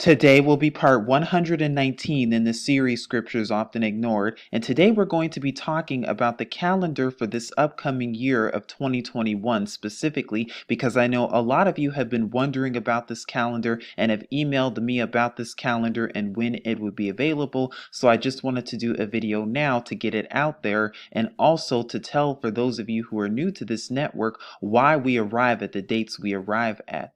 Today will be part 119 in the series Scriptures Often Ignored, and today we're going to be talking about the calendar for this upcoming year of 2021 specifically, because I know a lot of you have been wondering about this calendar and have emailed me about this calendar and when it would be available. So I just wanted to do a video now to get it out there, and also to tell for those of you who are new to this network why we arrive at the dates we arrive at.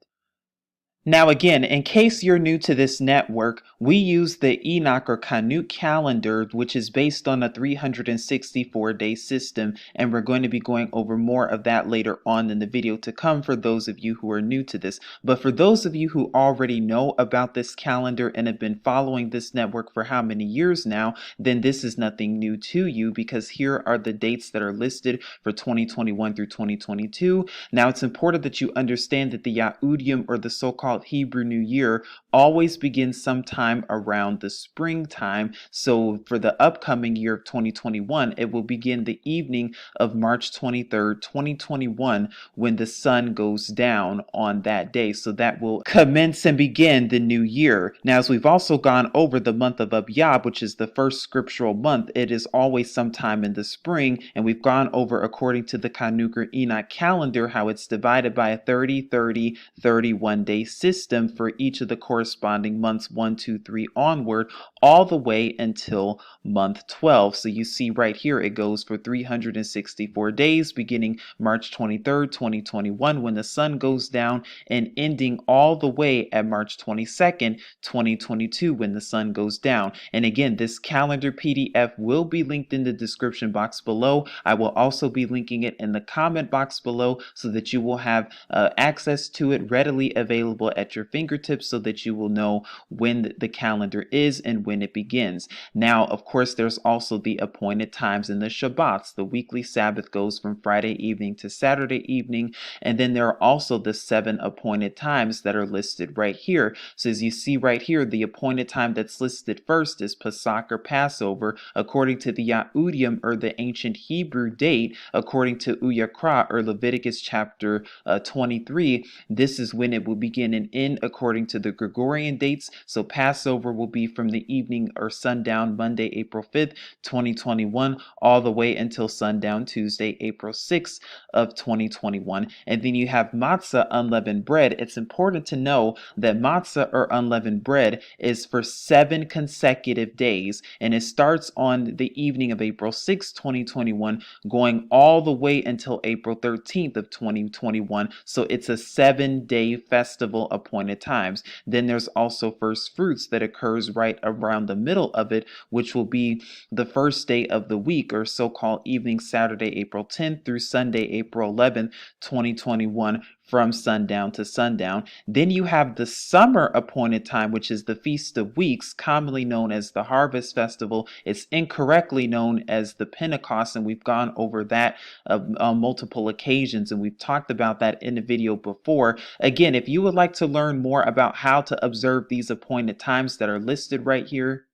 Now again, in case you're new to this network, we use the Enoch or Canute calendar, which is based on a 364-day system, and we're going to be going over more of that later on in the video to come for those of you who are new to this. But for those of you who already know about this calendar and have been following this network for how many years now, then this is nothing new to you, because here are the dates that are listed for 2021 through 2022. Now it's important that you understand that the Yahudim, or the so-called Hebrew New Year, always begins sometime around the springtime. So for the upcoming year of 2021, it will begin the evening of March 23rd, 2021, when the sun goes down on that day. So that will commence and begin the new year. Now, as we've also gone over the month of Ab, which is the first scriptural month, it is always sometime in the spring, and we've gone over, according to the Canute or Enoch calendar, how it's divided by a 31 day system for each of the corresponding months 1, 2, 3 onward, all the way until month 12. So you see right here it goes for 364 days, beginning March 23rd, 2021, when the sun goes down, and ending all the way at March 22nd, 2022, when the sun goes down. And again, this calendar PDF will be linked in the description box below. I will also be linking it in the comment box below so that you will have access to it readily available at your fingertips, so that you will know when the calendar is and when it begins. Now, of course, there's also the appointed times in the Shabbats. The weekly Sabbath goes from Friday evening to Saturday evening, and then there are also the 7 appointed times that are listed right here. So as you see right here, the appointed time that's listed first is Pesach or Passover, according to the Yahudim, or the ancient Hebrew date, according to Uyakra, or Leviticus chapter 23. This is when it will begin and end according to the Gregorian dates. So Passover will be from the evening or sundown Monday, April 5th, 2021, all the way until sundown Tuesday, April 6th of 2021. And then you have matzah, unleavened bread. It's important to know that matzah, or unleavened bread, is for 7 consecutive days, and it starts on the evening of April 6th, 2021, going all the way until April 13th of 2021. So it's a 7-day festival appointed times. Then there's also first fruits that occurs right around the middle of it, which will be the first day of the week, or so-called evening Saturday, April 10th through Sunday, April 11th, 2021, from sundown to sundown. Then you have the summer appointed time, which is the Feast of Weeks, commonly known as the Harvest Festival. It's incorrectly known as the Pentecost, and we've gone over that on multiple occasions, and we've talked about that in a video before. Again, if you would like to learn more about how to observe these appointed times that are listed right here,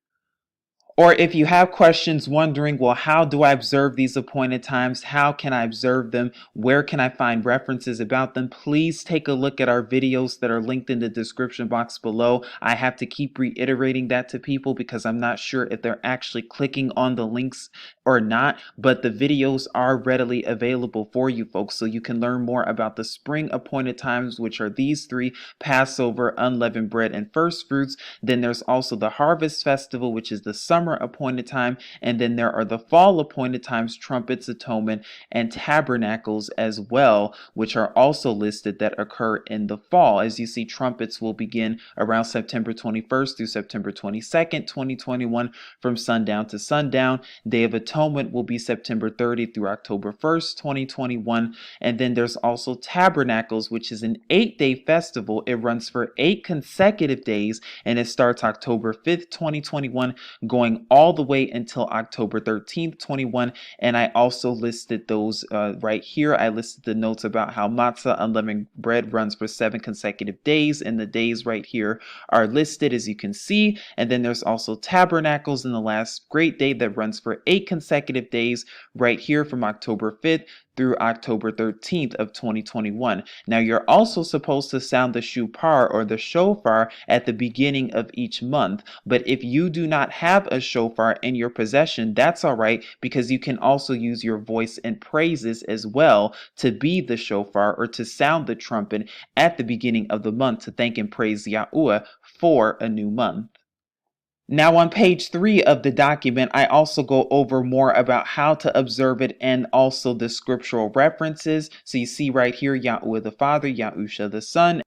or if you have questions wondering, well, how do I observe these appointed times? How can I observe them? Where can I find references about them? Please take a look at our videos that are linked in the description box below. I have to keep reiterating that to people because I'm not sure if they're actually clicking on the links or not, but the videos are readily available for you folks, so you can learn more about the spring appointed times, which are these 3: Passover, unleavened bread, and first fruits. Then there's also the Harvest Festival, which is the summer appointed time, and then there are the fall appointed times, trumpets, atonement, and tabernacles as well, which are also listed that occur in the fall. As you see, trumpets will begin around September 21st through September 22nd, 2021, from sundown to sundown. Day of Atonement will be September 30th through October 1st, 2021. And then there's also Tabernacles, which is an 8-day festival. It runs for 8 consecutive days, and it starts October 5th, 2021, going all the way until October 13th, 21. And I also listed those right here. I listed the notes about how matzah, unleavened bread, runs for 7 consecutive days, and the days right here are listed, as you can see. And then there's also Tabernacles in the last great day that runs for 8 consecutive days right here from October 5th through October 13th of 2021. Now, you're also supposed to sound the shupar or the shofar at the beginning of each month. But if you do not have a shofar in your possession, that's all right, because you can also use your voice and praises as well to be the shofar or to sound the trumpet at the beginning of the month to thank and praise Yahuwah for a new month. Now, on page 3 of the document, I also go over more about how to observe it and also the scriptural references. So you see right here, Yahuwah the Father, Yahusha the Son.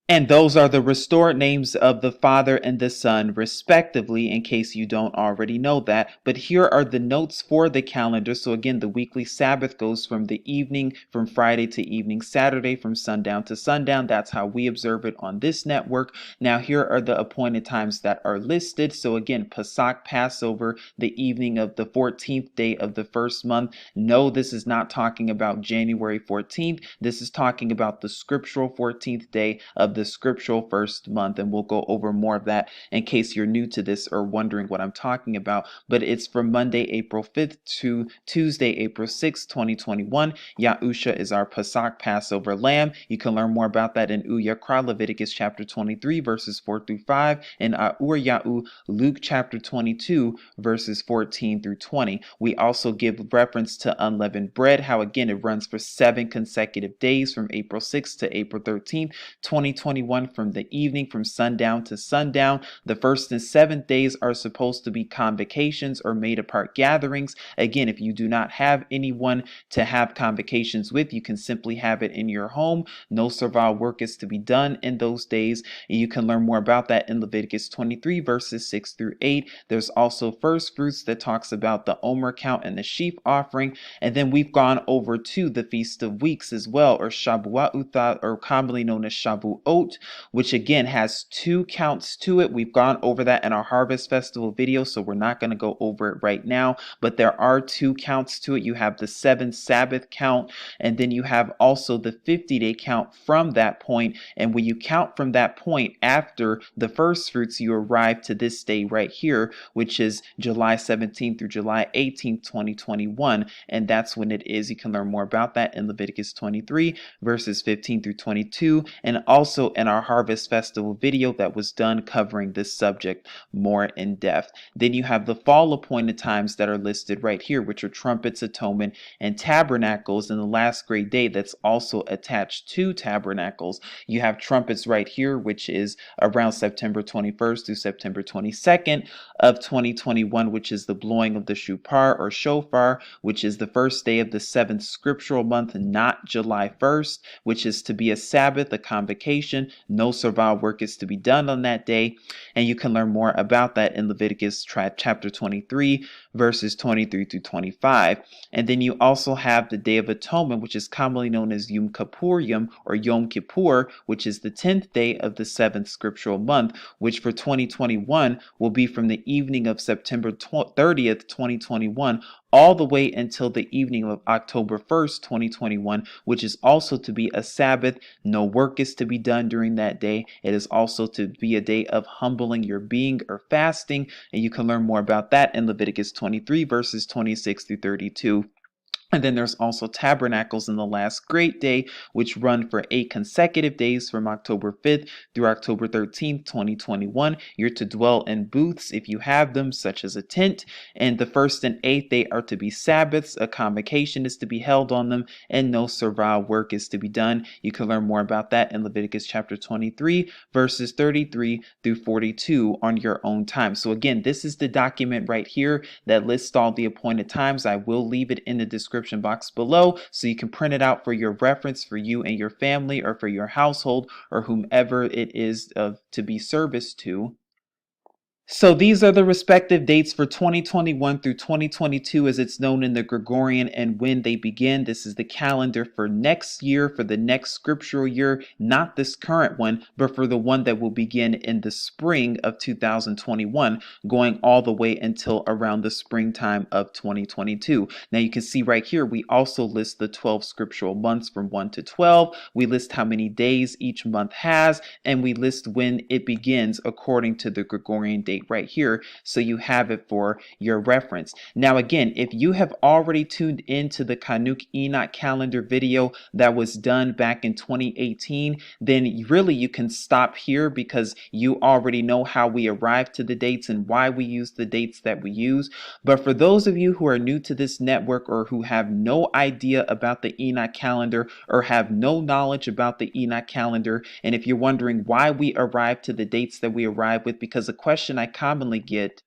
And those are the restored names of the Father and the Son, respectively, in case you don't already know that. But here are the notes for the calendar. So again, the weekly Sabbath goes from the evening, from Friday to evening Saturday, from sundown to sundown. That's how we observe it on this network. Now, here are the appointed times that are listed. So again, Pesach, Passover, the evening of the 14th day of the first month. No, this is not talking about January 14th. This is talking about the scriptural 14th day of the scriptural first month, and we'll go over more of that in case you're new to this or wondering what I'm talking about. But it's from Monday, April 5th to Tuesday, April 6th, 2021. Yahusha is our Pesach Passover lamb. You can learn more about that in Uyakra, Leviticus chapter 23, verses 4 through 5, and Ur Yahu, Luke chapter 22, verses 14 through 20. We also give reference to unleavened bread, how again it runs for 7 consecutive days from April 6th to April 13th, 2021, from the evening, from sundown to sundown. The first and seventh days are supposed to be convocations or made apart gatherings. Again, if you do not have anyone to have convocations with, you can simply have it in your home. No servile work is to be done in those days. And you can learn more about that in Leviticus 23, verses 6 through 8. There's also first fruits that talks about the Omer count and the sheep offering. And then we've gone over to the Feast of Weeks as well, or Shabu'at, or commonly known as Shabu'ot, which again has 2 counts to it. We've gone over that in our Harvest Festival video, so we're not going to go over it right now, but there are 2 counts to it. You have the 7 Sabbath count, and then you have also the 50-day count from that point. And when you count from that point after the first fruits, you arrive to this day right here, which is July 17th through July 18th, 2021. And that's when it is. You can learn more about that in Leviticus 23, verses 15 through 22, and also in our Harvest Festival video that was done covering this subject more in depth. Then you have the fall appointed times that are listed right here, which are trumpets, atonement, and tabernacles. And the last great day that's also attached to tabernacles. You have trumpets right here, which is around September 21st through September 22nd of 2021, which is the blowing of the shupar or shofar, which is the first day of the 7th scriptural month, not July 1st, which is to be a Sabbath, a convocation. No servile work is to be done on that day. And you can learn more about that in Leviticus chapter 23, verses 23 through 25. And then you also have the Day of Atonement, which is commonly known as Yom Kippurim or Yom Kippur, which is the 10th day of the 7th scriptural month, which for 2021 will be from the evening of September 30th, 2021, all the way until the evening of October 1st, 2021, which is also to be a Sabbath. No work is to be done during that day. It is also to be a day of humbling your being or fasting. And you can learn more about that in Leviticus 23, verses 26 through 32. And then there's also tabernacles in the last great day, which run for 8 consecutive days from October 5th through October 13th, 2021. You're to dwell in booths if you have them, such as a tent. And the 1st and 8th day are to be Sabbaths. A convocation is to be held on them, and no servile work is to be done. You can learn more about that in Leviticus chapter 23, verses 33 through 42 on your own time. So again, this is the document right here that lists all the appointed times. I will leave it in the description box below so you can print it out for your reference, for you and your family, or for your household, or whomever it is to be serviced to. So these are the respective dates for 2021 through 2022 as it's known in the Gregorian and when they begin. This is the calendar for next year, for the next scriptural year, not this current one, but for the one that will begin in the spring of 2021, going all the way until around the springtime of 2022. Now you can see right here, we also list the 12 scriptural months from 1 to 12. We list how many days each month has, and we list when it begins according to the Gregorian date date right here, so you have it for your reference. Now again, if you have already tuned into the Kanuk Enoch calendar video that was done back in 2018, then really you can stop here because you already know how we arrived to the dates and why we use the dates that we use. But for those of you who are new to this network or who have no idea about the Enoch calendar or have no knowledge about the Enoch calendar, and if you're wondering why we arrive to the dates that we arrive with, because a question I commonly get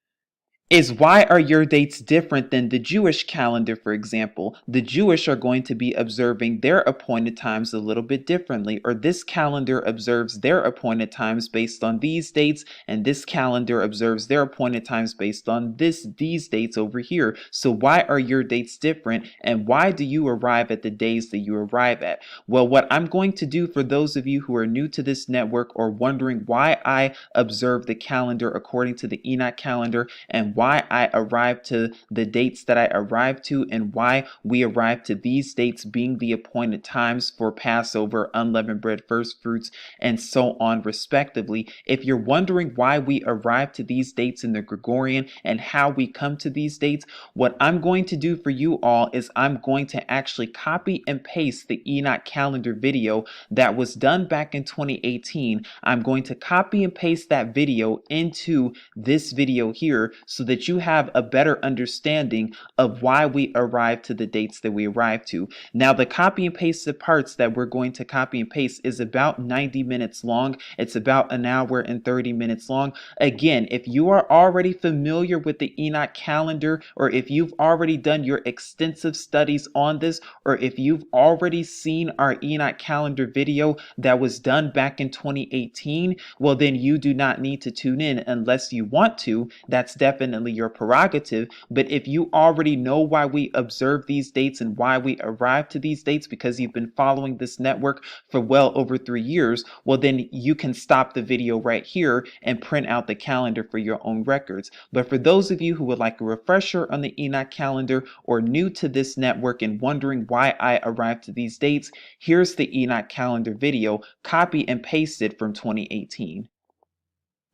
is, why are your dates different than the Jewish calendar, for example? The Jewish are going to be observing their appointed times a little bit differently, or this calendar observes their appointed times based on these dates, and this calendar observes their appointed times based on these dates over here. So why are your dates different, and why do you arrive at the days that you arrive at? Well, what I'm going to do for those of you who are new to this network or wondering why I observe the calendar according to the Enoch calendar, and why I arrived to the dates that I arrived to, and why we arrived to these dates being the appointed times for Passover, unleavened bread, first fruits, and so on respectively. If you're wondering why we arrived to these dates in the Gregorian and how we come to these dates, what I'm going to do for you all is I'm going to actually copy and paste the Enoch calendar video that was done back in 2018. I'm going to copy and paste that video into this video here so that you have a better understanding of why we arrived to the dates that we arrived to. Now, the copy and pasted parts that we're going to copy and paste is about 90 minutes long. It's about an hour and 30 minutes long. Again, if you are already familiar with the Enoch calendar, or if you've already done your extensive studies on this, or if you've already seen our Enoch calendar video that was done back in 2018, well, then you do not need to tune in unless you want to. That's definitely your prerogative. But if you already know why we observe these dates and why we arrive to these dates because you've been following this network for well over 3 years, well, then you can stop the video right here and print out the calendar for your own records. But for those of you who would like a refresher on the Enoch calendar or new to this network and wondering why I arrived to these dates, here's the Enoch calendar video, copy and pasted from 2018.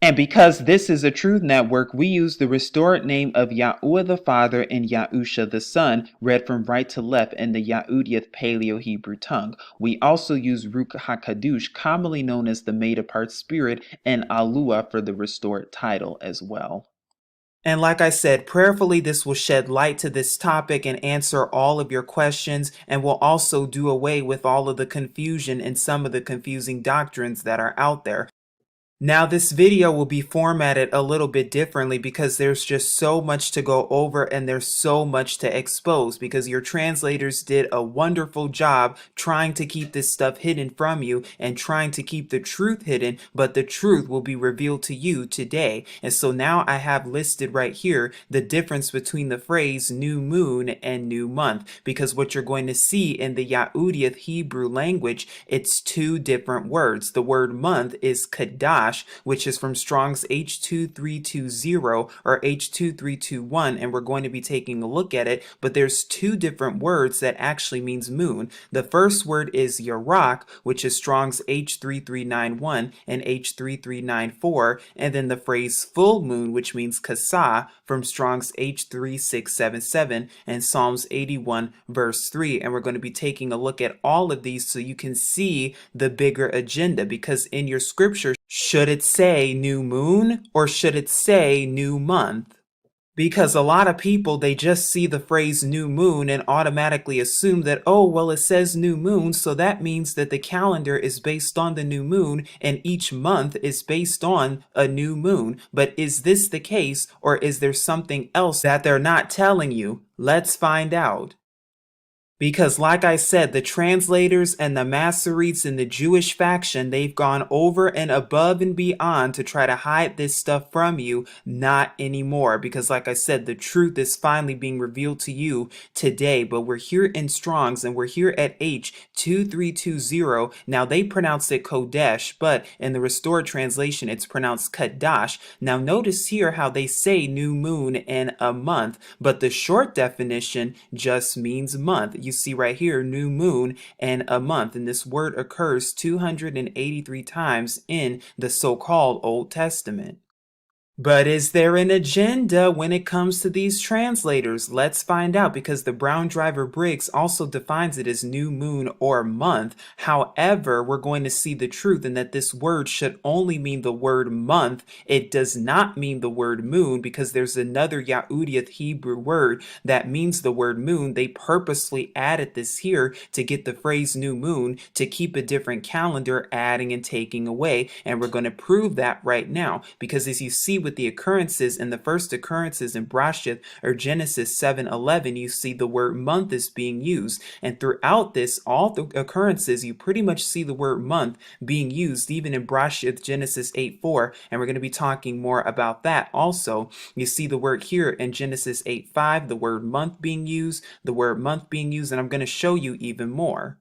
And because this is a truth network, we use the restored name of Yahuwah the Father and Yahusha the Son, read from right to left in the Yahudiath Paleo-Hebrew tongue. We also use Ruach HaKadosh, commonly known as the made-apart spirit, and Alua for the restored title as well. And like I said, prayerfully, this will shed light to this topic and answer all of your questions, and will also do away with all of the confusion and some of the confusing doctrines that are out there. Now, this video will be formatted a little bit differently because there's just so much to go over and there's so much to expose, because your translators did a wonderful job trying to keep this stuff hidden from you and trying to keep the truth hidden, but the truth will be revealed to you today. And so now I have listed right here the difference between the phrase new moon and new month, because what you're going to see in the Yahudiath Hebrew language, it's two different words. The word month is Kadash, which is from Strong's H2320 or H2321, and we're going to be taking a look at it, but there's two different words that actually means moon. The first word is Yarak, which is Strong's H3391 and H3394, and then the phrase full moon, which means Kasa, from Strong's H3677 and Psalms 81 verse 3, and we're going to be taking a look at all of these so you can see the bigger agenda, because in your scripture, should it say new moon or should it say new month? Because a lot of people, they just see the phrase new moon and automatically assume that, oh, well, it says new moon, so that means that the calendar is based on the new moon and each month is based on a new moon. But is this the case, or is there something else that they're not telling you? Let's find out. Because like I said, the translators and the Masoretes and the Jewish faction, they've gone over and above and beyond to try to hide this stuff from you. Not anymore. Because like I said, the truth is finally being revealed to you today. But we're here in Strong's and we're here at H2320. Now they pronounce it Kodesh, but in the restored translation, it's pronounced Kadash. Now notice here how they say new moon and a month, but the short definition just means month. You see right here, new moon and a month, and this word occurs 283 times in the so-called Old Testament. But is there an agenda when it comes to these translators? Let's find out, because the Brown Driver Briggs also defines it as new moon or month. However, we're going to see the truth in that this word should only mean the word month. It does not mean the word moon, because there's another Ya'udiyath Hebrew word that means the word moon. They purposely added this here to get the phrase new moon, to keep a different calendar, adding and taking away. And we're going to prove that right now, because as you see with the occurrences, and the first occurrences in Brashith or Genesis 7:11, you see the word month is being used. And throughout this, all the occurrences, you pretty much see the word month being used, even in Brashith Genesis 8:4. And we're going to be talking more about that also. You see the word here in Genesis 8:5, the word month being used, and I'm going to show you even more.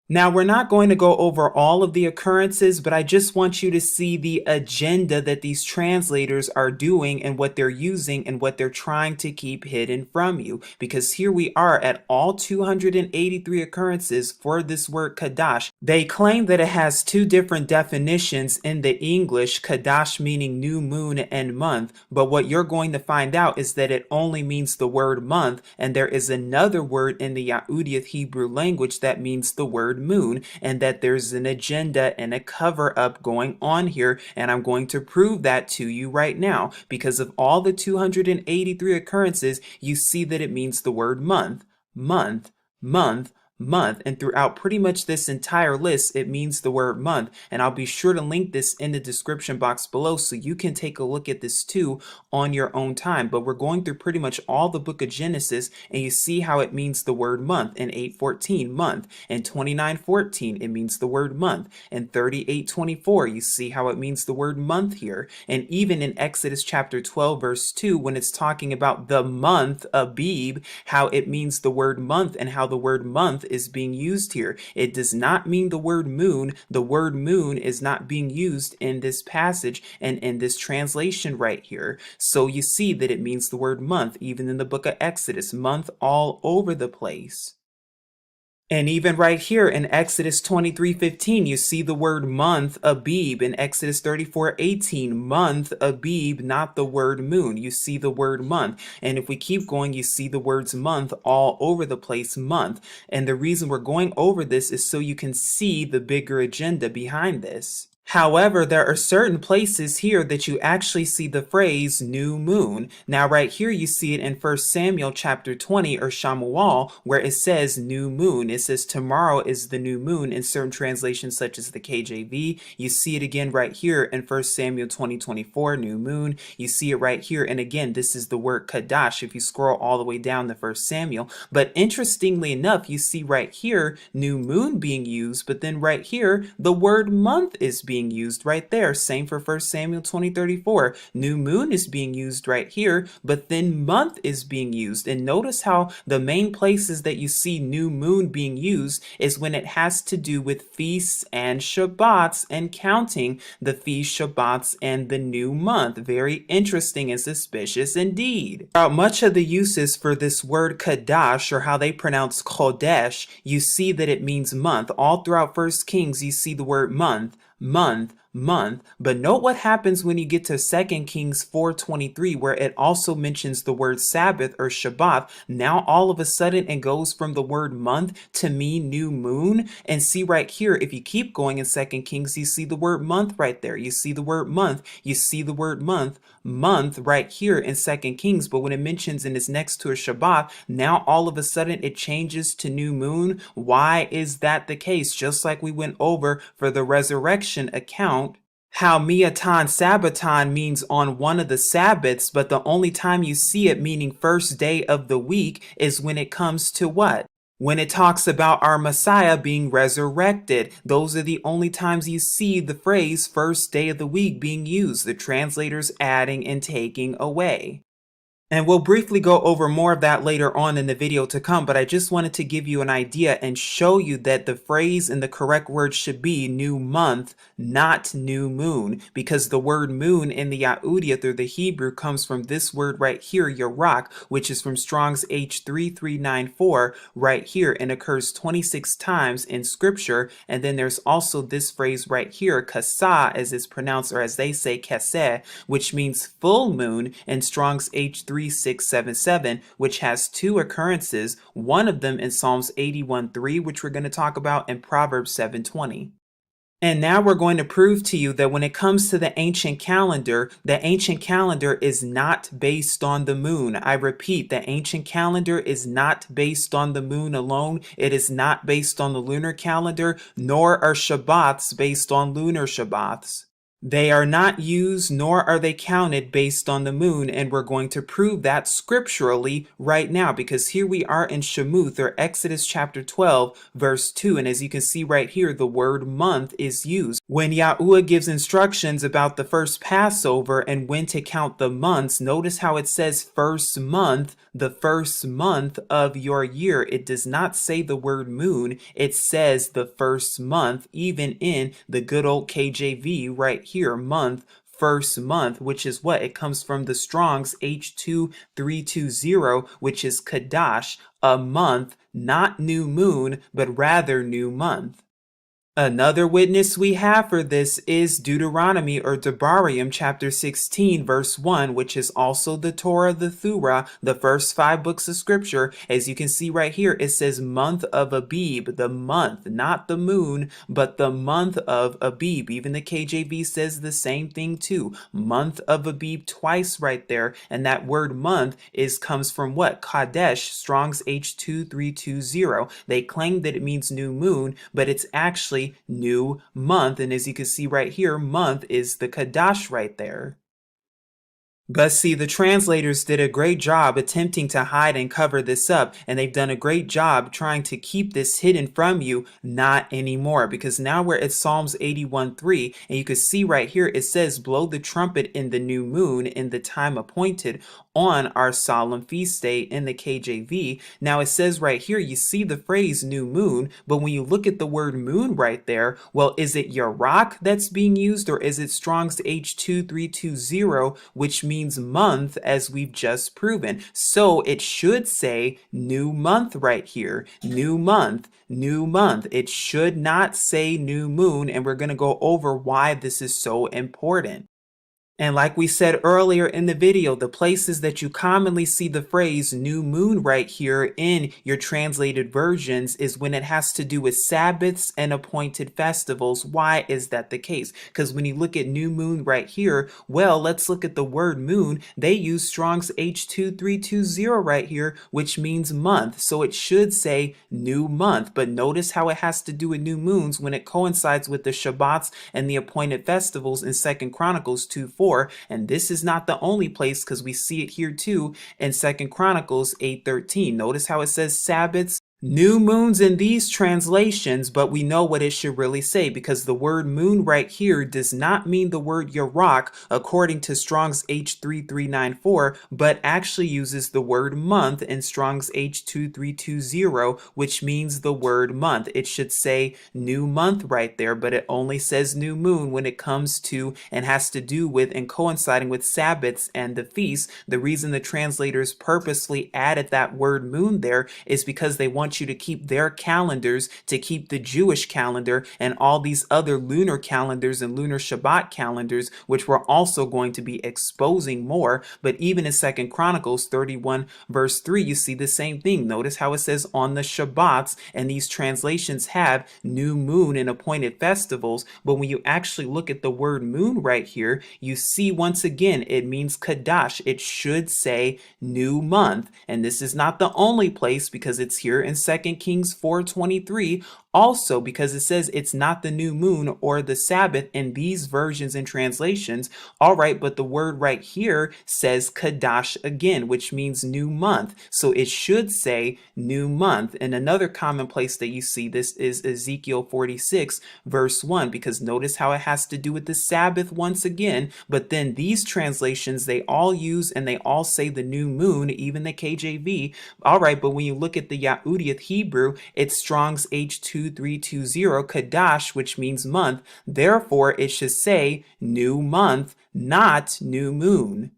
Now, we're not going to go over all of the occurrences, but I just want you to see the agenda that these translators are doing and what they're using and what they're trying to keep hidden from you. Because here we are at all 283 occurrences for this word Kadash. They claim that it has two different definitions in the English, Kadash meaning new moon and month, but what you're going to find out is that it only means the word month, and there is another word in the Ya'udiyath Hebrew language that means the word moon, and that there's an agenda and a cover-up going on here, and I'm going to prove that to you right now. Because of all the 283 occurrences, you see that it means the word month, month, month, month, and throughout pretty much this entire list it means the word month. And I'll be sure to link this in the description box below so you can take a look at this too on your own time. But we're going through pretty much all the book of Genesis, and you see how it means the word month. In 8:14, month. In 29:14, it means the word month. In 38:24, you see how it means the word month here. And even in Exodus chapter 12 verse 2, when it's talking about the month Abib, how it means the word month, and how the word month is being used here. It does not mean the word moon. The word moon is not being used in this passage and in this translation right here. So you see that it means the word month, even in the book of Exodus, month all over the place. And even right here in Exodus 23:15, you see the word month, Abib. In Exodus 34:18, month, Abib, not the word moon. You see the word month. And if we keep going, you see the words month all over the place, month. And the reason we're going over this is so you can see the bigger agenda behind this. However, there are certain places here that you actually see the phrase new moon. Now right here you see it in 1 Samuel chapter 20 or Shamuel, where it says new moon. It says tomorrow is the new moon in certain translations such as the KJV. You see it again right here in 1 Samuel 20:24, new moon. You see it right here, and again this is the word Kadash if you scroll all the way down to 1 Samuel. But interestingly enough, you see right here new moon being used, but then right here the word month is being used right there. Same for 1 Samuel 20:34. New moon is being used right here, but then month is being used. And notice how the main places that you see new moon being used is when it has to do with feasts and Shabbats and counting the feast, Shabbats, and the new month. Very interesting and suspicious indeed. Throughout much of the uses for this word Kadash, or how they pronounce Kodesh, you see that it means month. All throughout 1 Kings, you see the word month, month, month. But note what happens when you get to 2 Kings 4:23, where it also mentions the word Sabbath or Shabbat. Now all of a sudden it goes from the word month to mean new moon. And see right here, if you keep going in 2 Kings, you see the word month right there. You see the word month. You see the word month right here in 2 Kings. But when it mentions and it's next to a Shabbat, now all of a sudden it changes to new moon. Why is that the case? Just like we went over for the resurrection account, how Miatan Sabbaton means on one of the Sabbaths, but the only time you see it meaning first day of the week is when it comes to what? When it talks about our Messiah being resurrected. Those are the only times you see the phrase first day of the week being used, the translators adding and taking away. And we'll briefly go over more of that later on in the video to come, but I just wanted to give you an idea and show you that the phrase and the correct word should be new month, not new moon, because the word moon in the Ya'udiyat or the Hebrew comes from this word right here, Yarak, which is from Strong's H3394 right here and occurs 26 times in scripture. And then there's also this phrase right here, Kasa, as it's pronounced, or as they say, Keseh, which means full moon in Strong's H3677, which has two occurrences, one of them in Psalms 81:3, which we're going to talk about, and Proverbs 7:20. And now we're going to prove to you that when it comes to the ancient calendar is not based on the moon. I repeat, the ancient calendar is not based on the moon alone. It is not based on the lunar calendar, nor are Shabbats based on lunar Shabbats. They are not used nor are they counted based on the moon, and we're going to prove that scripturally right now, because here we are in Shemuth, or Exodus chapter 12 verse 2, and as you can see right here, the word month is used. When Yahuwah gives instructions about the first Passover and when to count the months, notice how it says first month, the first month of your year. It does not say the word moon, it says the first month, even in the good old KJV right here, month, first month, which is what? It comes from the Strong's H2320, which is Kadash, a month, not new moon, but rather new month. Another witness we have for this is Deuteronomy or Devarim chapter 16 verse 1, which is also the Torah, the Thurah, the first 5 books of scripture. As you can see right here, it says month of Abib, the month, not the moon, but the month of Abib. Even the KJV says the same thing too, month of Abib, twice right there. And that word month comes from what? Kadesh, Strong's H2320. They claim that it means new moon, but it's actually new month, and as you can see right here, month is the Kadash right there. But see, the translators did a great job attempting to hide and cover this up, and they've done a great job trying to keep this hidden from you. Not anymore, because now we're at Psalms 81:3, and you can see right here it says, blow the trumpet in the new moon in the time appointed on our solemn feast day in the KJV. Now it says right here, you see the phrase new moon, but when you look at the word moon right there, well, is it Yarak that's being used, or is it Strong's H2320, which means month, as we've just proven? So it should say new month right here, new month, new month. It should not say new moon, and we're going to go over why this is so important. And like we said earlier in the video, the places that you commonly see the phrase new moon right here in your translated versions is when it has to do with Sabbaths and appointed festivals. Why is that the case? Because when you look at new moon right here, well, let's look at the word moon. They use Strong's H2320 right here, which means month. So it should say new month. But notice how it has to do with new moons when it coincides with the Shabbats and the appointed festivals in 2 Chronicles 2:4. And this is not the only place, because we see it here too in 2 Chronicles 8:13. Notice how it says Sabbaths, new moons in these translations, but we know what it should really say, because the word moon right here does not mean the word Yarak according to Strong's H3394, but actually uses the word month in Strong's H2320, which means the word month. It should say new month right there, but it only says new moon when it comes to and has to do with and coinciding with Sabbaths and the feasts. The reason the translators purposely added that word moon there is because they want you to keep their calendars, to keep the Jewish calendar and all these other lunar calendars and lunar Shabbat calendars, which we're also going to be exposing more. But even in 2 Chronicles 31 verse 3, you see the same thing. Notice how it says on the Shabbats, and these translations have new moon and appointed festivals. But when you actually look at the word moon right here, you see once again it means Kadash. It should say new month. And this is not the only place, because it's here in 2 Kings 4:23, Also, because it says it's not the new moon or the Sabbath in these versions and translations, all right, but the word right here says Kadash again, which means new month. So it should say new month. And another common place that you see this is Ezekiel 46, verse 1, because notice how it has to do with the Sabbath once again. But then these translations, they all use and they all say the new moon, even the KJV. All right, but when you look at the Yahudiyah Hebrew, it's Strong's H2320, Kadash, which means month. Therefore, it should say new month, not new moon.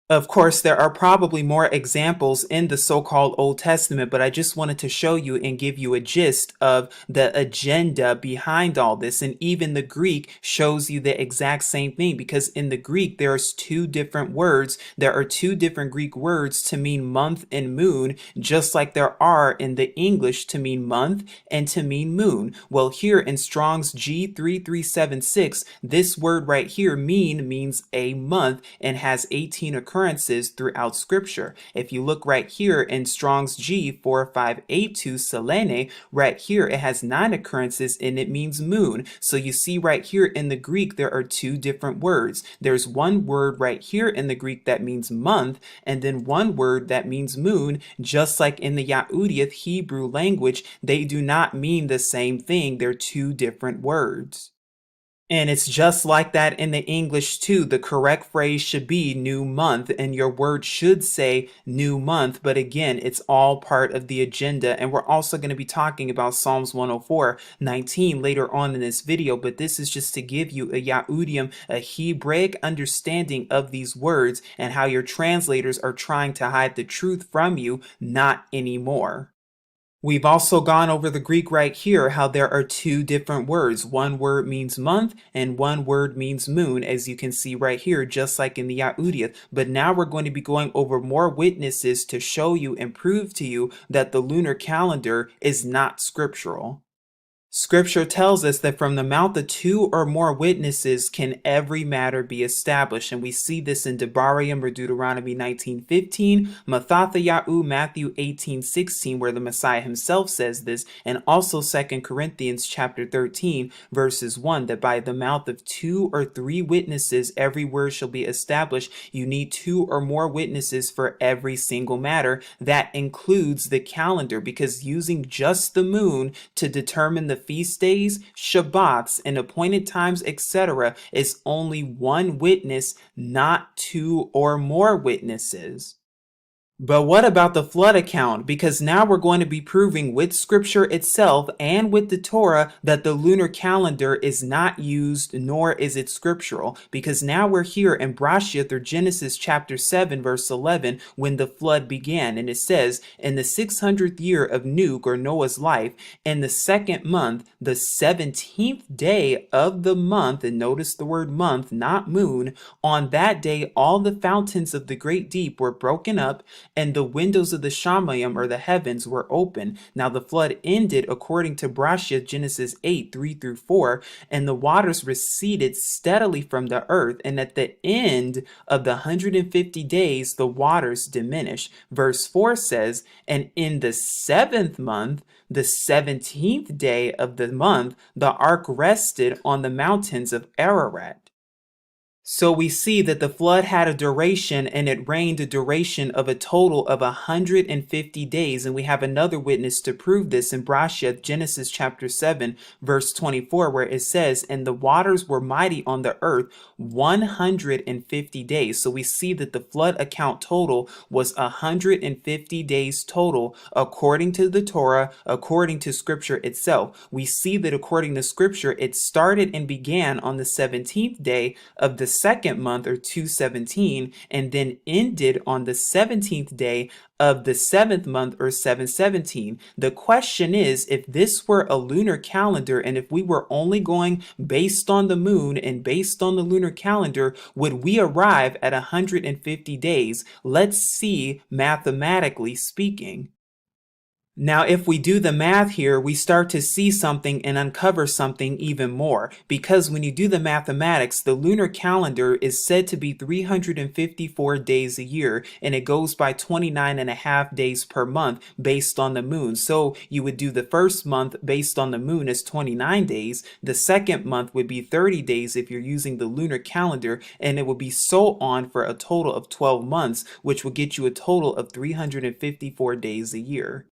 Of course, there are probably more examples in the so-called Old Testament, but I just wanted to show you and give you a gist of the agenda behind all this. And even the Greek shows you the exact same thing, because in the Greek, there's two different words. There are two different Greek words to mean month and moon, just like there are in the English to mean month and to mean moon. Well, here in Strong's G3376, this word right here, means a month, and has 18 occurrences throughout scripture. If you look right here in Strong's G4582 Selene, right here it has 9 occurrences and it means moon. So you see right here in the Greek there are two different words. There's one word right here in the Greek that means month, and then one word that means moon. Just like in the Yahudiyah Hebrew language, they do not mean the same thing. They're two different words. And it's just like that in the English too. The correct phrase should be new month, and your word should say new month. But again, it's all part of the agenda. And we're also going to be talking about Psalms 104:19 later on in this video. But this is just to give you a Yahudim, a Hebraic understanding of these words and how your translators are trying to hide the truth from you, not anymore. We've also gone over the Greek right here, how there are two different words. One word means month and one word means moon, as you can see right here, just like in the Yahudiyah. But now we're going to be going over more witnesses to show you and prove to you that the lunar calendar is not scriptural. Scripture tells us that from the mouth of two or more witnesses can every matter be established. And we see this in Devarim or Deuteronomy 19:15, Mathathayahu, Matthew 18:16, where the Messiah himself says this, and also 2 Corinthians chapter 13, verses 1, that by the mouth of 2 or 3 witnesses every word shall be established. You need 2 or more witnesses for every single matter. That includes the calendar, because using just the moon to determine the feast days, Shabbats, and appointed times, etc., is only one witness, not 2 or more witnesses. But what about the flood account? Because now we're going to be proving with scripture itself and with the Torah that the lunar calendar is not used, nor is it scriptural. Because now we're here in Brashith, or Genesis chapter 7 verse 11, when the flood began. And it says, in the 600th year of Nuke, or Noah's life, in the 2nd month, the 17th day of the month, and notice the word month, not moon, on that day all the fountains of the great deep were broken up, and the windows of the Shamayim, or the heavens, were open. Now the flood ended according to Brashia, Genesis 8:3-4, and the waters receded steadily from the earth, and at the end of the 150 days the waters diminished. Verse 4 says, and in the 7th month, the 17th day of the month, the ark rested on the mountains of Ararat. So we see that the flood had a duration, and it rained a duration of a total of 150 days. And we have another witness to prove this in Brashia, Genesis chapter 7, verse 24, where it says, and the waters were mighty on the earth 150 days. So we see that the flood account total was 150 days total, according to the Torah, according to scripture itself. We see that according to scripture, it started and began on the 17th day of the 2nd month, or 217, and then ended on the 17th day of the 7th month, or 717. The question is, if this were a lunar calendar, and if we were only going based on the moon and based on the lunar calendar, would we arrive at 150 days? Let's see, mathematically speaking. Now, if we do the math here, we start to see something and uncover something even more. Because when you do the mathematics, the lunar calendar is said to be 354 days a year, and it goes by 29 and a half days per month based on the moon. So you would do the first month based on the moon as 29 days. The second month would be 30 days if you're using the lunar calendar, and it would be so on for a total of 12 months, which would get you a total of 354 days a year.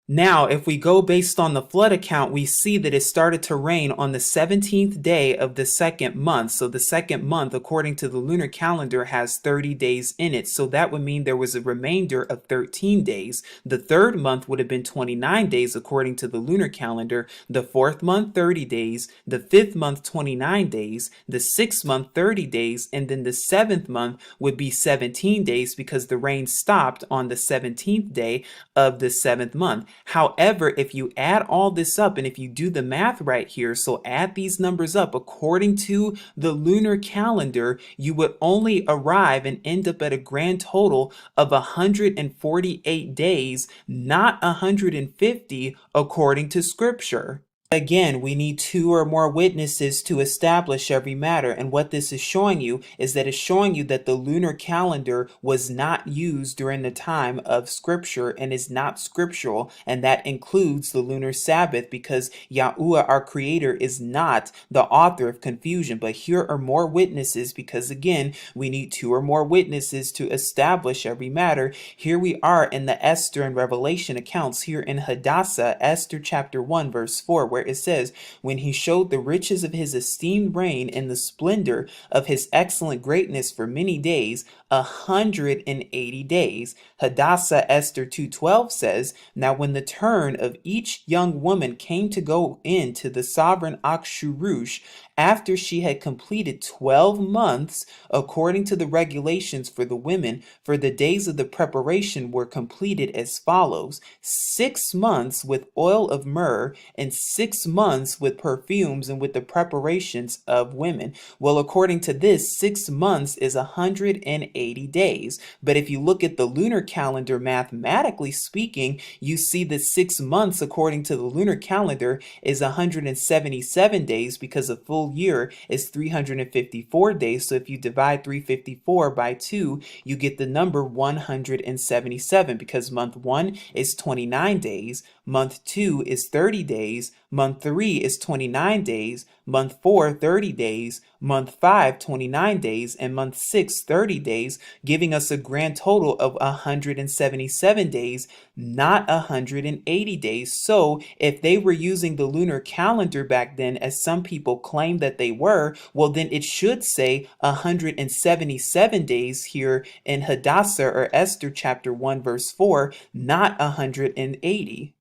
Now, if we go based on the flood account, we see that it started to rain on the 17th day of the second month. So the second month, according to the lunar calendar, has 30 days in it. So that would mean there was a remainder of 13 days. The third month would have been 29 days, according to the lunar calendar. The fourth month, 30 days. The fifth month, 29 days. The sixth month, 30 days. And then the seventh month would be 17 days because the rain stopped on the 17th day of the seventh month. However, if you add all this up and if you do the math right here, so add these numbers up according to the lunar calendar, you would only arrive and end up at a grand total of 148 days, not 150 according to scripture. Again, we need 2 or more witnesses to establish every matter. And what this is showing you is that it's showing you that the lunar calendar was not used during the time of scripture and is not scriptural. And that includes the lunar Sabbath, because Yahuwah, our creator, is not the author of confusion. But here are more witnesses, because again, we need 2 or more witnesses to establish every matter. Here we are in the Esther and Revelation accounts here in Hadassah, Esther chapter 1 verse 4, where it says, when he showed the riches of his esteemed reign and the splendor of his excellent greatness for many days, 180 days. Hadassah Esther 2:12 says, now when the turn of each young woman came to go in to the sovereign Akhshurush, after she had completed 12 months, according to the regulations for the women, for the days of the preparation were completed as follows: 6 months with oil of myrrh, and 6 months with perfumes and with the preparations of women. Well, according to this, 6 months is 180 days. But if you look at the lunar calendar, mathematically speaking, you see that 6 months, according to the lunar calendar, is 177 days, because a full year is 354 days. So if you divide 354 by 2, you get the number 177, because month 1 is 29 days, month 2 is 30 days, month 3 is 29 days, month 4 30 days, month 5 29 days, and month 6 30 days, giving us a grand total of 177 days, not 180 days. So if they were using the lunar calendar back then, as some people claim that they were, well then it should say 177 days here in Hadassah or Esther chapter 1 verse 4, not 180.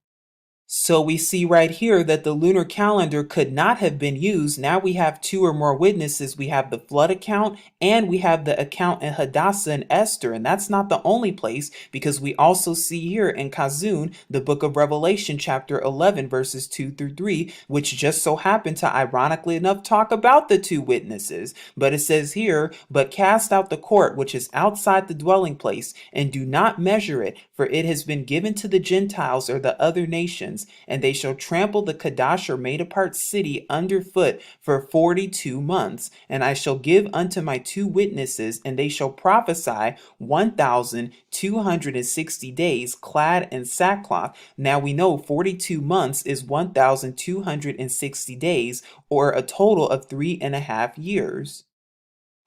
So we see right here that the lunar calendar could not have been used. Now we have 2 or more witnesses. We have the flood account and we have the account in Hadassah and Esther. And that's not the only place, because we also see here in Kazun, the book of Revelation chapter 11 verses 2 through 3, which just so happened to, ironically enough, talk about the 2 witnesses. But it says here, but cast out the court which is outside the dwelling place, and do not measure it, for it has been given to the Gentiles or the other nations, and they shall trample the Kadash or made apart city underfoot for 42 months. And I shall give unto my 2 witnesses, and they shall prophesy 1,260 days, clad in sackcloth. Now we know 42 months is 1,260 days, or a total of 3.5 years.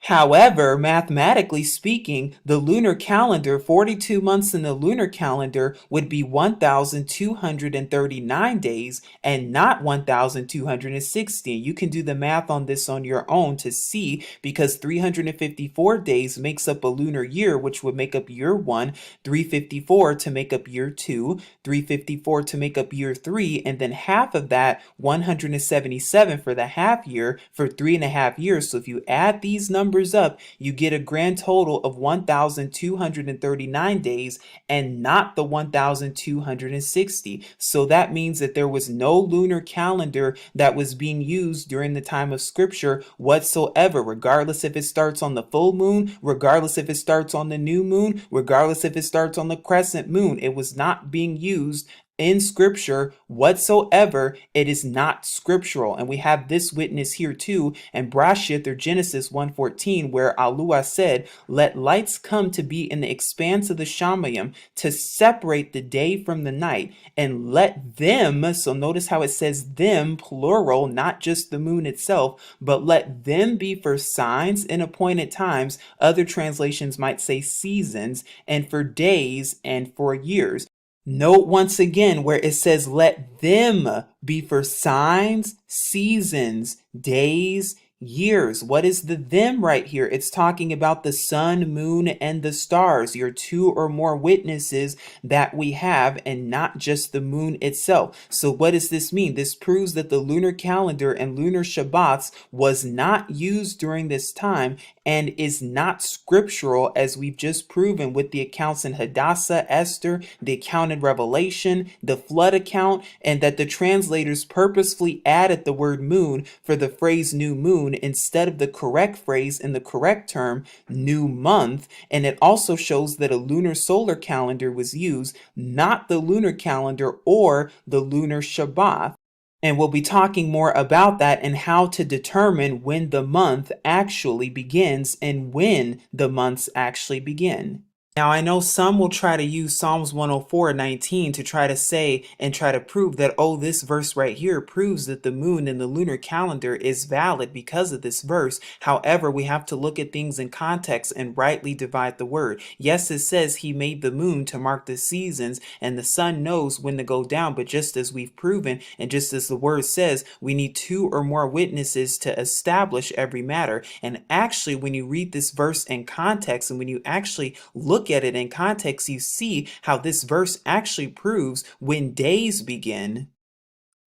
However, mathematically speaking, the lunar calendar, 42 months in the lunar calendar, would be 1,239 days and not 1,260. You can do the math on this on your own to see, because 354 days makes up a lunar year, which would make up year 1, 354 to make up year 2, 354 to make up year 3, and then half of that, 177 for the half year, for 3.5 years. So if you add these numbers numbers up, you get a grand total of 1,239 days and not the 1,260. So that means that there was no lunar calendar that was being used during the time of Scripture whatsoever, regardless if it starts on the full moon, regardless if it starts on the new moon, regardless if it starts on the crescent moon. It was not being used in Scripture whatsoever. It is not scriptural. And we have this witness here too in Brashith or Genesis 1:14, where Allah said, "Let lights come to be in the expanse of the Shamayim to separate the day from the night, and let them," so notice how it says them, plural, not just the moon itself, but let them be for signs and appointed times. Other translations might say seasons, and for days and for years. Note once again where it says, let them be for signs, seasons, days, years. What is the them right here? It's talking about the sun, moon, and the stars, your two or more witnesses that we have, and not just the moon itself. So what does this mean? This proves that the lunar calendar and lunar Shabbats was not used during this time and is not scriptural, as we've just proven with the accounts in Hadassah, Esther, the account in Revelation, the flood account, and that the translators purposefully added the word moon for the phrase new moon instead of the correct phrase in the correct term, new month. And it also shows that a lunar solar calendar was used, not the lunar calendar or the lunar Shabbat. And we'll be talking more about that and how to determine when the month actually begins and when the months actually begin. Now, I know some will try to use Psalms 104:19 to try to say and try to prove that, oh, this verse right here proves that the moon in the lunar calendar is valid because of this verse. However, we have to look at things in context and rightly divide the word. Yes, it says he made the moon to mark the seasons and the sun knows when to go down. But just as we've proven and just as the word says, we need two or more witnesses to establish every matter. And actually, when you read this verse in context and when you actually look at it in context, you see how this verse actually proves when days begin.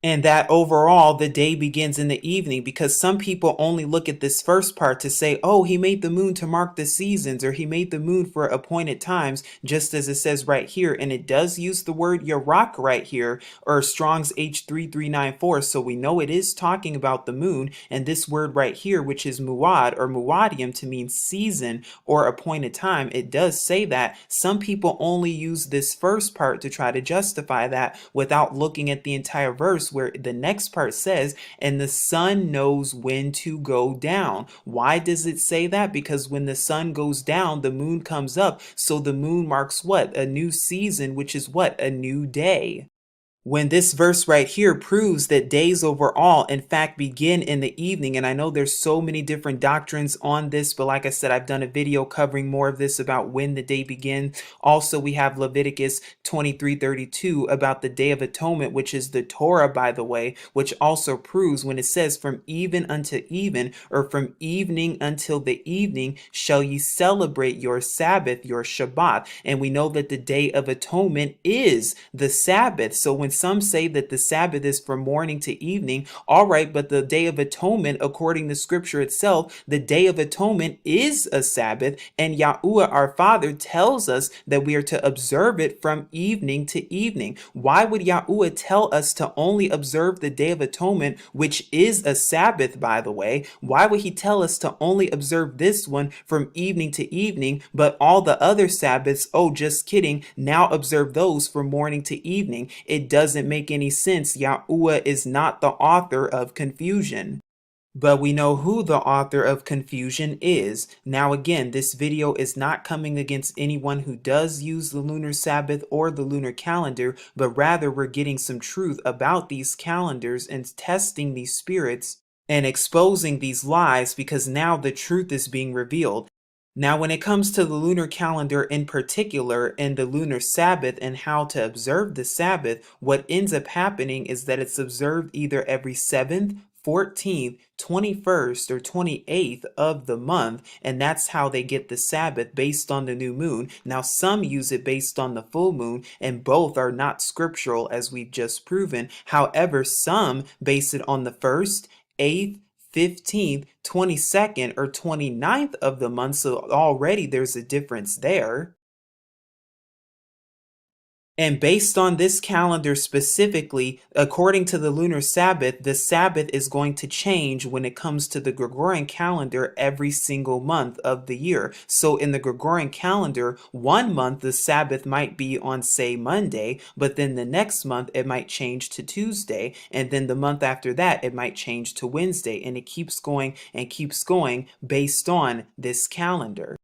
And that overall the day begins in the evening, because some people only look at this first part to say, oh, he made the moon to mark the seasons, or he made the moon for appointed times, just as it says right here. And it does use the word Yarak right here, or Strong's H3394. So we know it is talking about the moon. And this word right here, which is muad or muadium to mean season or appointed time, it does say that. Some people only use this first part to try to justify that without looking at the entire verse, where the next part says, and the sun knows when to go down. Why does it say that? Because when the sun goes down, the moon comes up. So the moon marks what? A new season, which is what? A new day. When this verse right here proves that days overall, in fact, begin in the evening. And I know there's so many different doctrines on this, but like I said, I've done a video covering more of this about when the day begins. Also, we have Leviticus 23:32 about the Day of Atonement, which is the Torah, by the way, which also proves when it says from even unto even, or from evening until the evening, shall ye celebrate your Sabbath, your Shabbat. And we know that the Day of Atonement is the Sabbath. So when some say that the Sabbath is from morning to evening, all right, but the Day of Atonement, according to Scripture itself, the Day of Atonement is a Sabbath, and Yahuwah our Father tells us that we are to observe it from evening to evening. Why would Yahuwah tell us to only observe the Day of Atonement, which is a Sabbath, by the way? Why would he tell us to only observe this one from evening to evening, but all the other Sabbaths, oh, just kidding, now observe those from morning to evening? It doesn't make any sense. Yahuwah is not the author of confusion. But we know who the author of confusion is. Now again, this video is not coming against anyone who does use the lunar Sabbath or the lunar calendar, but rather we're getting some truth about these calendars and testing these spirits and exposing these lies, because now the truth is being revealed. Now, when it comes to the lunar calendar in particular and the lunar Sabbath and how to observe the Sabbath, what ends up happening is that it's observed either every 7th, 14th, 21st, or 28th of the month, and that's how they get the Sabbath, based on the new moon. Now, some use it based on the full moon, and both are not scriptural, as we've just proven. However, some base it on the 1st, 8th, 15th, 22nd, or 29th of the month, so already there's a difference there. And based on this calendar specifically, according to the lunar Sabbath, the Sabbath is going to change when it comes to the Gregorian calendar every single month of the year. So in the Gregorian calendar, one month the Sabbath might be on, say, Monday, but then the next month it might change to Tuesday, and then the month after that it might change to Wednesday, and it keeps going and keeps going based on this calendar.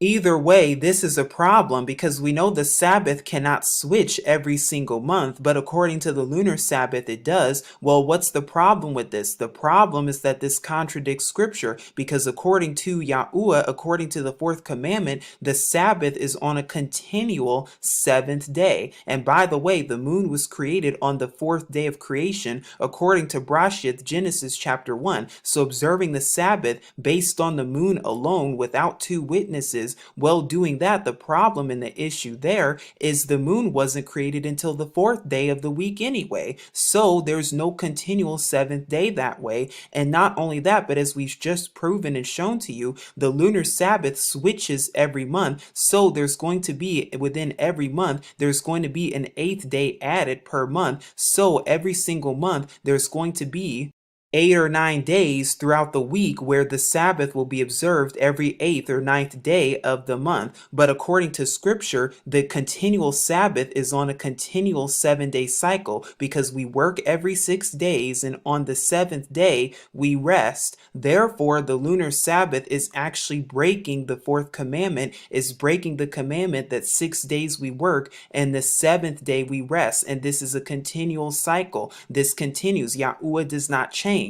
Either way, this is a problem because we know the Sabbath cannot switch every single month, but according to the lunar Sabbath, it does. Well, what's the problem with this? The problem is that this contradicts scripture because according to Yahuwah, according to the fourth commandment, the Sabbath is on a continual seventh day. And by the way, the moon was created on the fourth day of creation, according to Brashith, Genesis chapter 1. So observing the Sabbath based on the moon alone without two witnesses, well, doing that, the problem and the issue there is the moon wasn't created until the fourth day of the week anyway. So there's no continual seventh day that way. And not only that, but as we've just proven and shown to you, the lunar Sabbath switches every month. So there's going to be, within every month, there's going to be an eighth day added per month. So every single month, there's going to be 8 or 9 days throughout the week where the Sabbath will be observed every eighth or ninth day of the month. But according to scripture, the continual Sabbath is on a continual 7-day cycle because we work every 6 days and on the seventh day we rest. Therefore, the lunar Sabbath is actually breaking the fourth commandment, is breaking the commandment that 6 days we work and the seventh day we rest. And this is a continual cycle. This continues. Yahuwah does not change.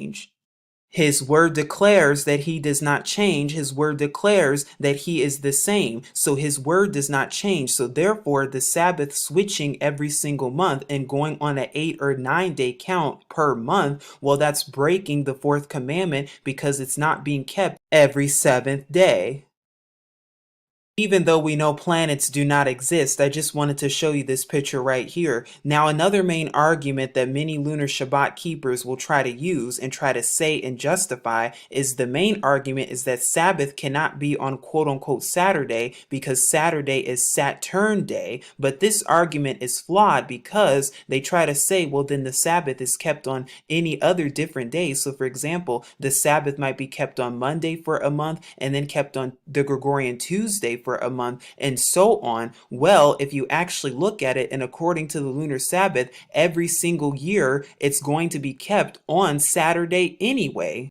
His word declares that he does not change. His word declares that he is the same. So his word does not change. So therefore, the Sabbath switching every single month and going on an 8 or 9 day count per month, well, that's breaking the fourth commandment because it's not being kept every seventh day. Even though we know planets do not exist, I just wanted to show you this picture right here. Now, another main argument that many lunar Shabbat keepers will try to use and try to say and justify is the main argument is that Sabbath cannot be on quote-unquote Saturday because Saturday is Saturn Day. But this argument is flawed because they try to say, well, then the Sabbath is kept on any other different days. So, for example, the Sabbath might be kept on Monday for a month and then kept on the Gregorian Tuesday for a month and so on. Well, if you actually look at it and according to the lunar Sabbath, every single year it's going to be kept on Saturday anyway.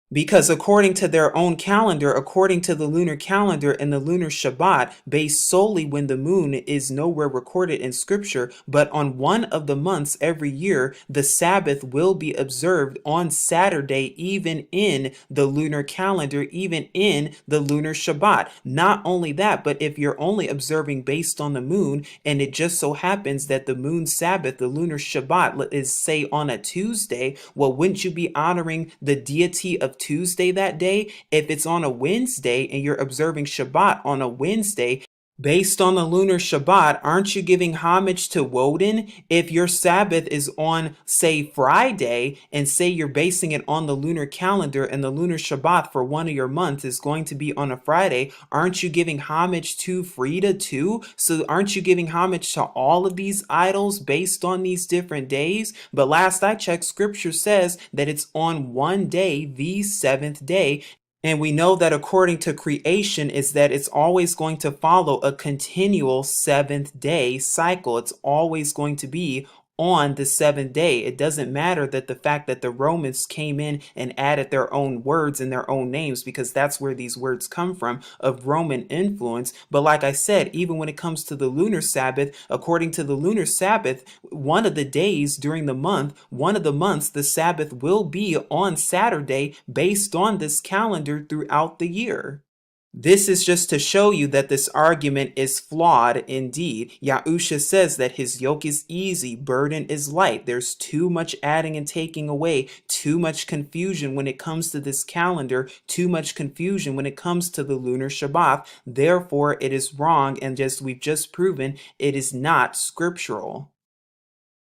Because according to their own calendar, according to the lunar calendar and the lunar Shabbat, based solely when the moon is nowhere recorded in scripture, but on one of the months every year, the Sabbath will be observed on Saturday, even in the lunar calendar, even in the lunar Shabbat. Not only that, but if you're only observing based on the moon, and it just so happens that the moon Sabbath, the lunar Shabbat, is say on a Tuesday, well, wouldn't you be honoring the deity of Tuesday that day? If it's on a Wednesday and you're observing Shabbat on a Wednesday, based on the lunar Shabbat, aren't you giving homage to Woden? If your Sabbath is on, say, Friday, and say you're basing it on the lunar calendar and the lunar Shabbat for one of your months is going to be on a Friday, aren't you giving homage to Frida too? So aren't you giving homage to all of these idols based on these different days? But last I checked, scripture says that it's on one day, the seventh day. And we know that according to creation is that it's always going to follow a continual seventh day cycle. It's always going to be on the seventh day. It doesn't matter that the fact that the Romans came in and added their own words and their own names, because that's where these words come from, of Roman influence. But like I said, even when it comes to the lunar Sabbath, according to the lunar Sabbath, one of the days during the month, one of the months, the Sabbath will be on Saturday based on this calendar throughout the year. This is just to show you that this argument is flawed indeed. Yahusha says that his yoke is easy, burden is light. There's too much adding and taking away, too much confusion when it comes to this calendar, too much confusion when it comes to the lunar Shabbat. Therefore, it is wrong, and just we've just proven it is not scriptural.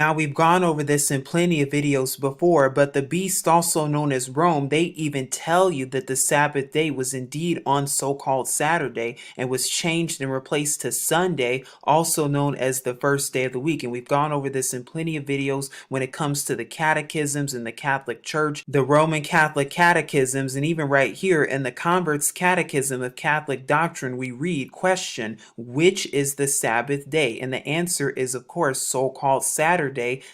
Now, we've gone over this in plenty of videos before, but the beast, also known as Rome, they even tell you that the Sabbath day was indeed on so-called Saturday and was changed and replaced to Sunday, also known as the first day of the week. And we've gone over this in plenty of videos when it comes to the catechisms in the Catholic Church, the Roman Catholic catechisms, and even right here in the Convert's Catechism of Catholic Doctrine, we read, question, which is the Sabbath day? And the answer is, of course, so-called Saturday,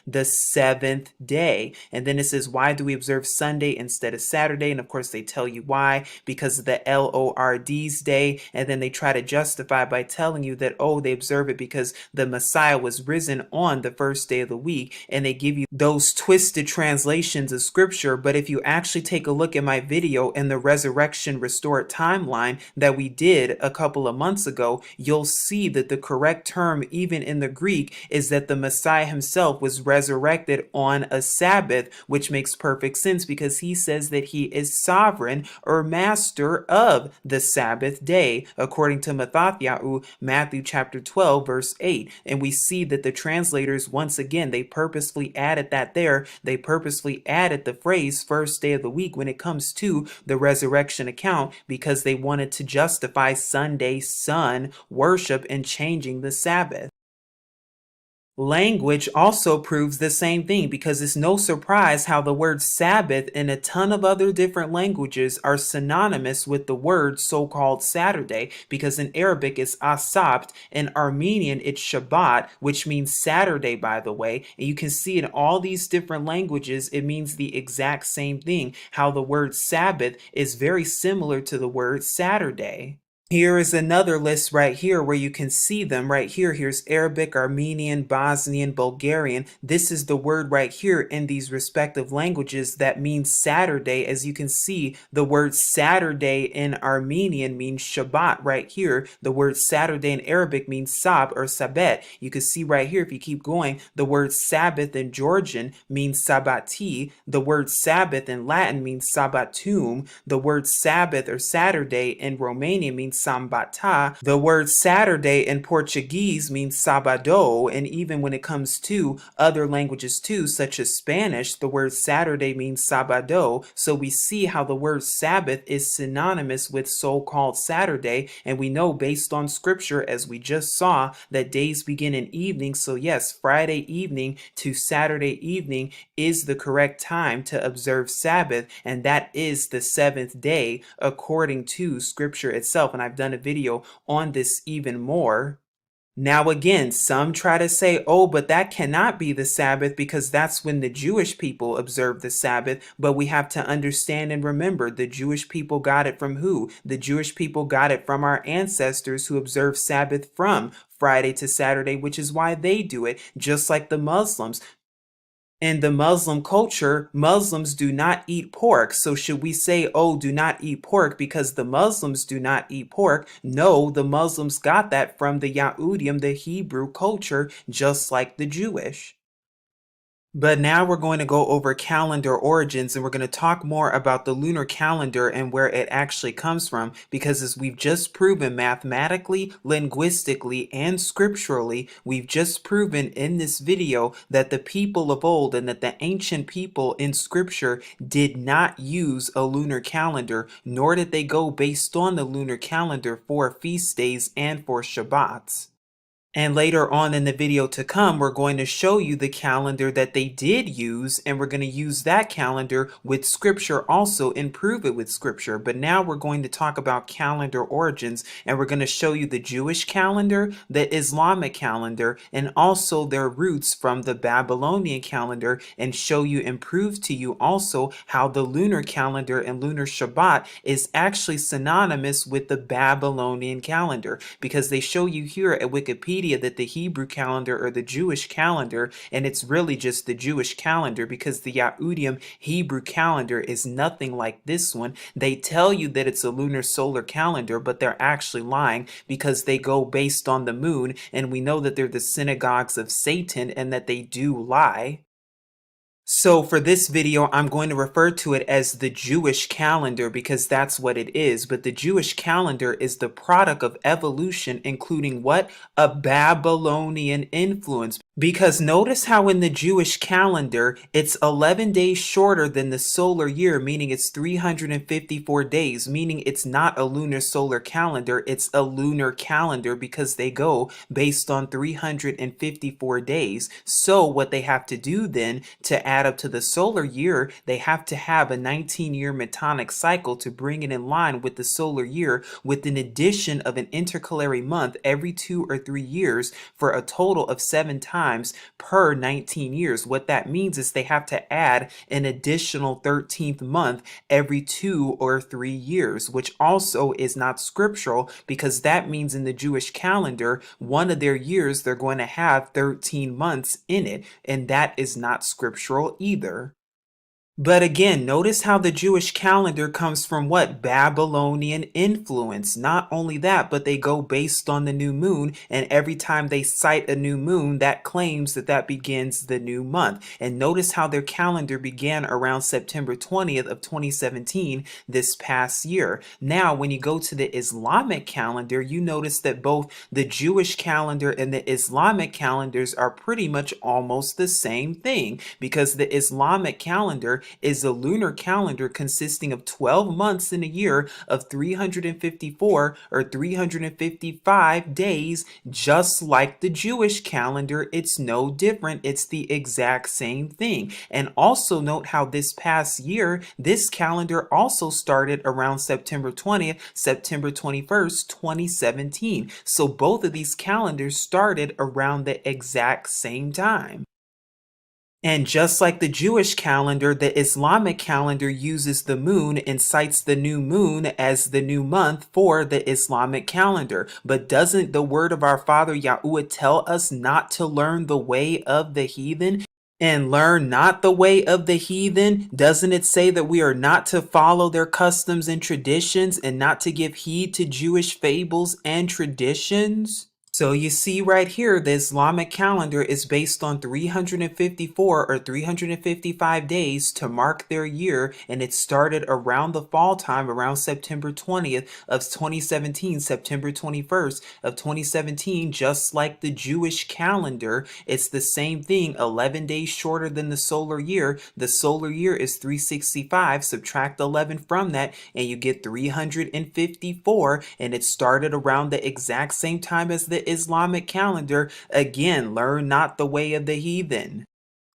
the seventh day. And then it says, why do we observe Sunday instead of Saturday? And of course, they tell you why, because of the Lord's day. And then they try to justify by telling you that, oh, they observe it because the Messiah was risen on the first day of the week. And they give you those twisted translations of scripture. But if you actually take a look at my video in the Resurrection Restored timeline that we did a couple of months ago, you'll see that the correct term, even in the Greek, is that the Messiah himself was resurrected on a Sabbath, which makes perfect sense because he says that he is sovereign or master of the Sabbath day, according to Matthew chapter 12, verse 8. And we see that the translators, once again, they purposefully added that there. They purposefully added the phrase first day of the week when it comes to the resurrection account because they wanted to justify Sunday sun worship and changing the Sabbath. Language also proves the same thing because it's no surprise how the word Sabbath in a ton of other different languages are synonymous with the word so-called Saturday, because in Arabic it's asabt, in Armenian it's Shabbat, which means Saturday, by the way. And you can see in all these different languages it means the exact same thing, how the word Sabbath is very similar to the word Saturday. Here is another list right here where you can see them right here. Here's Arabic, Armenian, Bosnian, Bulgarian. This is the word right here in these respective languages that means Saturday. As you can see, the word Saturday in Armenian means Shabbat right here. The word Saturday in Arabic means Sab or Sabet. You can see right here, if you keep going, the word Sabbath in Georgian means Sabbati. The word Sabbath in Latin means Sabbatum. The word Sabbath or Saturday in Romanian means Sambata. The word Saturday in Portuguese means Sabado, and even when it comes to other languages too, such as Spanish, the word Saturday means Sabado. So we see how the word Sabbath is synonymous with so-called Saturday, and we know based on scripture, as we just saw, that days begin in evening. So yes, Friday evening to Saturday evening is the correct time to observe Sabbath, and that is the seventh day according to scripture itself. And I've done a video on this even more. Now again, some try to say, oh, but that cannot be the Sabbath because that's when the Jewish people observe the Sabbath. But we have to understand and remember, the Jewish people got it from who? The Jewish people got it from our ancestors who observed Sabbath from Friday to Saturday, which is why they do it, just like the Muslims. In the Muslim culture, Muslims do not eat pork. So should we say, oh, do not eat pork because the Muslims do not eat pork? No, the Muslims got that from the Yahudim, the Hebrew culture, just like the Jewish. But now we're going to go over calendar origins, and we're going to talk more about the lunar calendar and where it actually comes from, because as we've just proven mathematically, linguistically, and scripturally, we've just proven in this video that the people of old and that the ancient people in scripture did not use a lunar calendar, nor did they go based on the lunar calendar for feast days and for Shabbats. And later on in the video to come, we're going to show you the calendar that they did use, and we're going to use that calendar with scripture also and prove it with scripture. But now we're going to talk about calendar origins, and we're going to show you the Jewish calendar, the Islamic calendar, and also their roots from the Babylonian calendar, and show you and prove to you also how the lunar calendar and lunar Shabbat is actually synonymous with the Babylonian calendar, because they show you here at Wikipedia that the Hebrew calendar or the Jewish calendar, and it's really just the Jewish calendar because the Yahudim Hebrew calendar is nothing like this one. They tell you that it's a lunar solar calendar, but they're actually lying because they go based on the moon, and we know that they're the synagogues of Satan and that they do lie. So for this video, I'm going to refer to it as the Jewish calendar because that's what it is. But the Jewish calendar is the product of evolution, including what? A Babylonian influence. Because notice how in the Jewish calendar, it's 11 days shorter than the solar year, meaning it's 354 days, meaning it's not a lunar solar calendar, it's a lunar calendar because they go based on 354 days. So what they have to do then to add up to the solar year, they have to have a 19-year metonic cycle to bring it in line with the solar year, with an addition of an intercalary month every 2 or 3 years for a total of 7 times per 19 years. What that means is they have to add an additional 13th month every 2 or 3 years, which also is not scriptural, because that means in the Jewish calendar, one of their years, they're going to have 13 months in it, and that is not scriptural either. But again, notice how the Jewish calendar comes from what? Babylonian influence. Not only that, but they go based on the new moon, and every time they cite a new moon, that claims that that begins the new month. And notice how their calendar began around September 20th of 2017, this past year. Now, when you go to the Islamic calendar, you notice that both the Jewish calendar and the Islamic calendars are pretty much almost the same thing, because the Islamic calendar is a lunar calendar consisting of 12 months in a year of 354 or 355 days, just like the Jewish calendar. It's no different. It's the exact same thing. And also note how this past year, this calendar also started around September 20th, September 21st, 2017. So both of these calendars started around the exact same time. And just like the Jewish calendar, the Islamic calendar uses the moon and cites the new moon as the new month for the Islamic calendar. But doesn't the word of our Father Yahuwah tell us not to learn the way of the heathen? And learn not the way of the heathen? Doesn't it say that we are not to follow their customs and traditions and not to give heed to Jewish fables and traditions? So you see right here, the Islamic calendar is based on 354 or 355 days to mark their year, and it started around the fall time, around September 20th of 2017, September 21st of 2017, just like the Jewish calendar. It's the same thing, 11 days shorter than the solar year. The solar year is 365, subtract 11 from that, and you get 354, and it started around the exact same time as the Islamic calendar. Again, learn not the way of the heathen.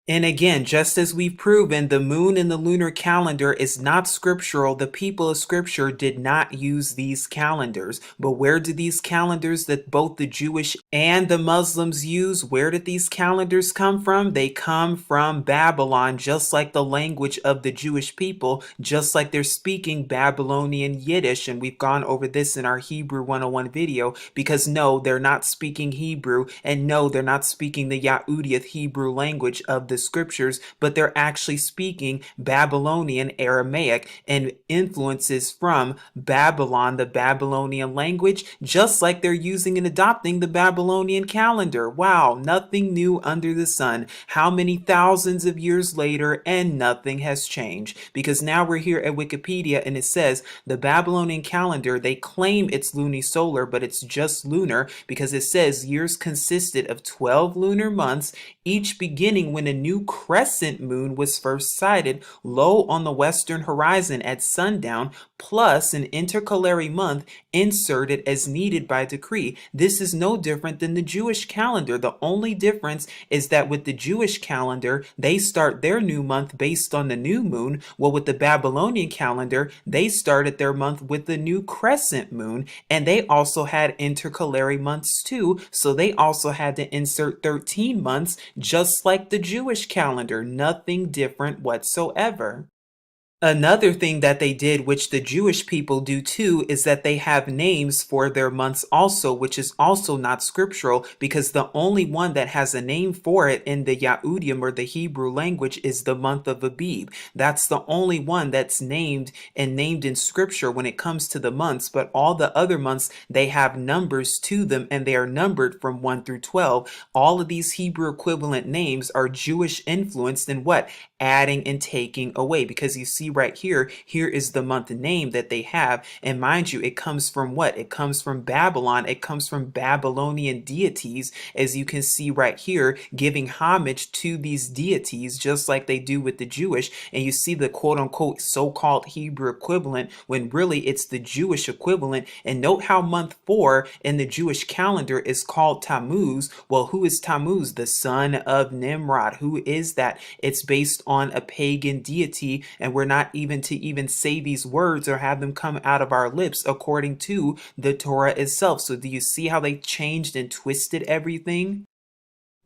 And again, just as we've proven, the moon in the lunar calendar is not scriptural. The people of scripture did not use these calendars. But where did these calendars that both the Jewish and the Muslims use, where did these calendars come from? They come from Babylon, just like the language of the Jewish people, just like they're speaking Babylonian Yiddish. And we've gone over this in our Hebrew 101 video, because no, they're not speaking Hebrew, and no, they're not speaking the Yahudiyah Hebrew language of the scriptures, but they're actually speaking Babylonian Aramaic and influences from Babylon, the Babylonian language, just like they're using and adopting the Babylonian calendar. Wow, nothing new under the sun. How many thousands of years later, and nothing has changed, because now we're here at Wikipedia and it says the Babylonian calendar, they claim it's lunisolar, but it's just lunar, because it says years consisted of 12 lunar months, each beginning when a new crescent moon was first sighted low on the western horizon at sundown, plus an intercalary month inserted as needed by decree. This is no different than the Jewish calendar. The only difference is that with the Jewish calendar, they start their new month based on the new moon, while with the Babylonian calendar, they started their month with the new crescent moon, and they also had intercalary months too, so they also had to insert 13 months, just like the Jewish calendar. Nothing different whatsoever. Another thing that they did, which the Jewish people do too, is that they have names for their months also, which is also not scriptural, because the only one that has a name for it in the Yahudim or the Hebrew language is the month of Abib. That's the only one that's named and named in scripture when it comes to the months, but all the other months, they have numbers to them, and they are numbered from 1 through 12. All of these Hebrew equivalent names are Jewish influenced in what? Adding and taking away, because you see right here, here is the month name that they have. And mind you, it comes from what? It comes from Babylon. It comes from Babylonian deities, as you can see right here, giving homage to these deities, just like they do with the Jewish. And you see the quote unquote so-called Hebrew equivalent when really it's the Jewish equivalent. And note how month 4 in the Jewish calendar is called Tammuz. Well, who is Tammuz? The son of Nimrod. Who is that? It's based on a pagan deity, and we're not even to even say these words or have them come out of our lips according to the Torah itself. So do you see how they changed and twisted everything?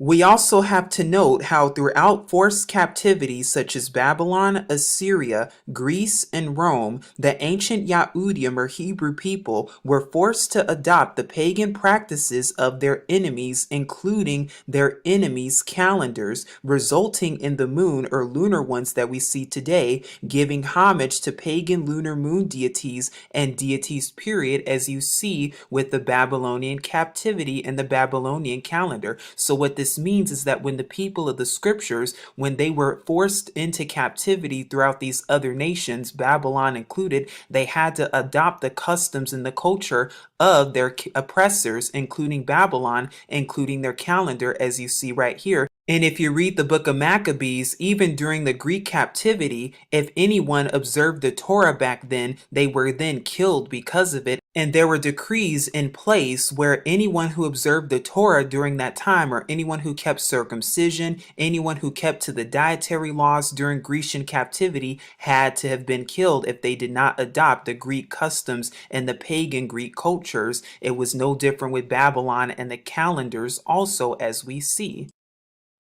We also have to note how throughout forced captivities such as Babylon, Assyria, Greece, and Rome, the ancient Yahudim or Hebrew people were forced to adopt the pagan practices of their enemies, including their enemies' calendars, resulting in the moon or lunar ones that we see today, giving homage to pagan lunar moon deities and deities period, as you see with the Babylonian captivity and the Babylonian calendar. So what this means is that when the people of the scriptures, when they were forced into captivity throughout these other nations, Babylon included, they had to adopt the customs and the culture of their oppressors, including Babylon, including their calendar, as you see right here. And if you read the book of Maccabees, even during the Greek captivity, if anyone observed the Torah back then, they were then killed because of it. And there were decrees in place where anyone who observed the Torah during that time, or anyone who kept circumcision, anyone who kept to the dietary laws during Grecian captivity, had to have been killed if they did not adopt the Greek customs and the pagan Greek cultures. It was no different with Babylon and the calendars also, as we see.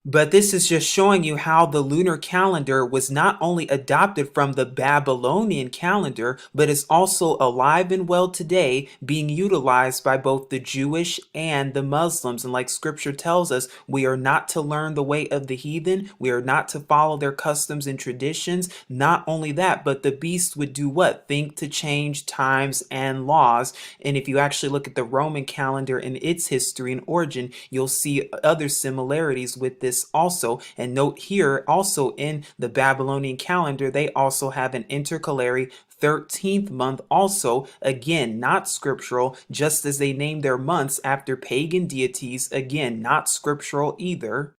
But this is just showing you how the lunar calendar was not only adopted from the Babylonian calendar, but is also alive and well today, being utilized by both the Jewish and the Muslims. And like scripture tells us, we are not to learn the way of the heathen. We are not to follow their customs and traditions. Not only that, but the beast would do what? Think to change times and laws. And if you actually look at the Roman calendar and its history and origin, you'll see other similarities with this also. And note here also in the Babylonian calendar, they also have an intercalary 13th month also, again, not scriptural, just as they named their months after pagan deities, again, not scriptural either.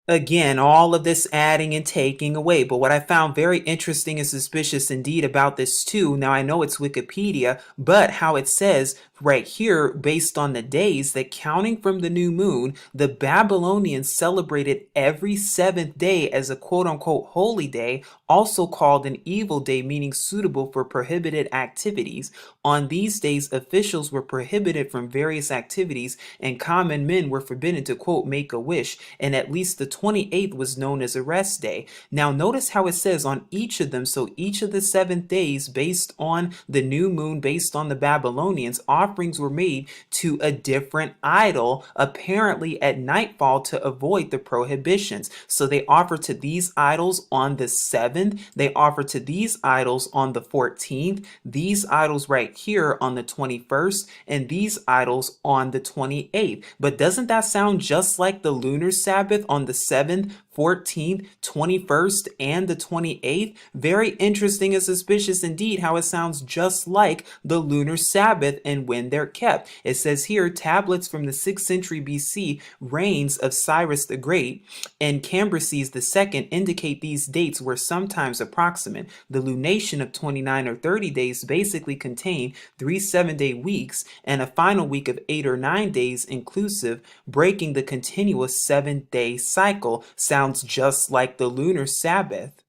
Again, all of this adding and taking away. But what I found very interesting and suspicious indeed about this too, now I know it's Wikipedia, but how it says right here, based on the days, that counting from the new moon, the Babylonians celebrated every 7th day as a quote unquote holy day, also called an evil day, meaning suitable for prohibited activities. On these days, officials were prohibited from various activities, and common men were forbidden to quote make a wish, and at least the 28th was known as a rest day. Now notice how it says on each of them, so each of the 7th days based on the new moon, based on the Babylonians, offerings were made to a different idol, apparently at nightfall to avoid the prohibitions. So they offer to these idols on the 7th, they offer to these idols on the 14th, these idols right here on the 21st, and these idols on the 28th. But doesn't that sound just like the lunar Sabbath on the 7th, 14th, 21st, and the 28th? Very interesting and suspicious indeed how it sounds just like the lunar Sabbath and when they're kept. It says here, tablets from the 6th century BC reigns of Cyrus the Great and Cambyses II indicate these dates were sometimes approximate. The lunation of 29 or 30 days basically contain 3 7-day weeks and a final week of 8 or 9 days inclusive, breaking the continuous 7-day cycle. Sounds just like the lunar Sabbath.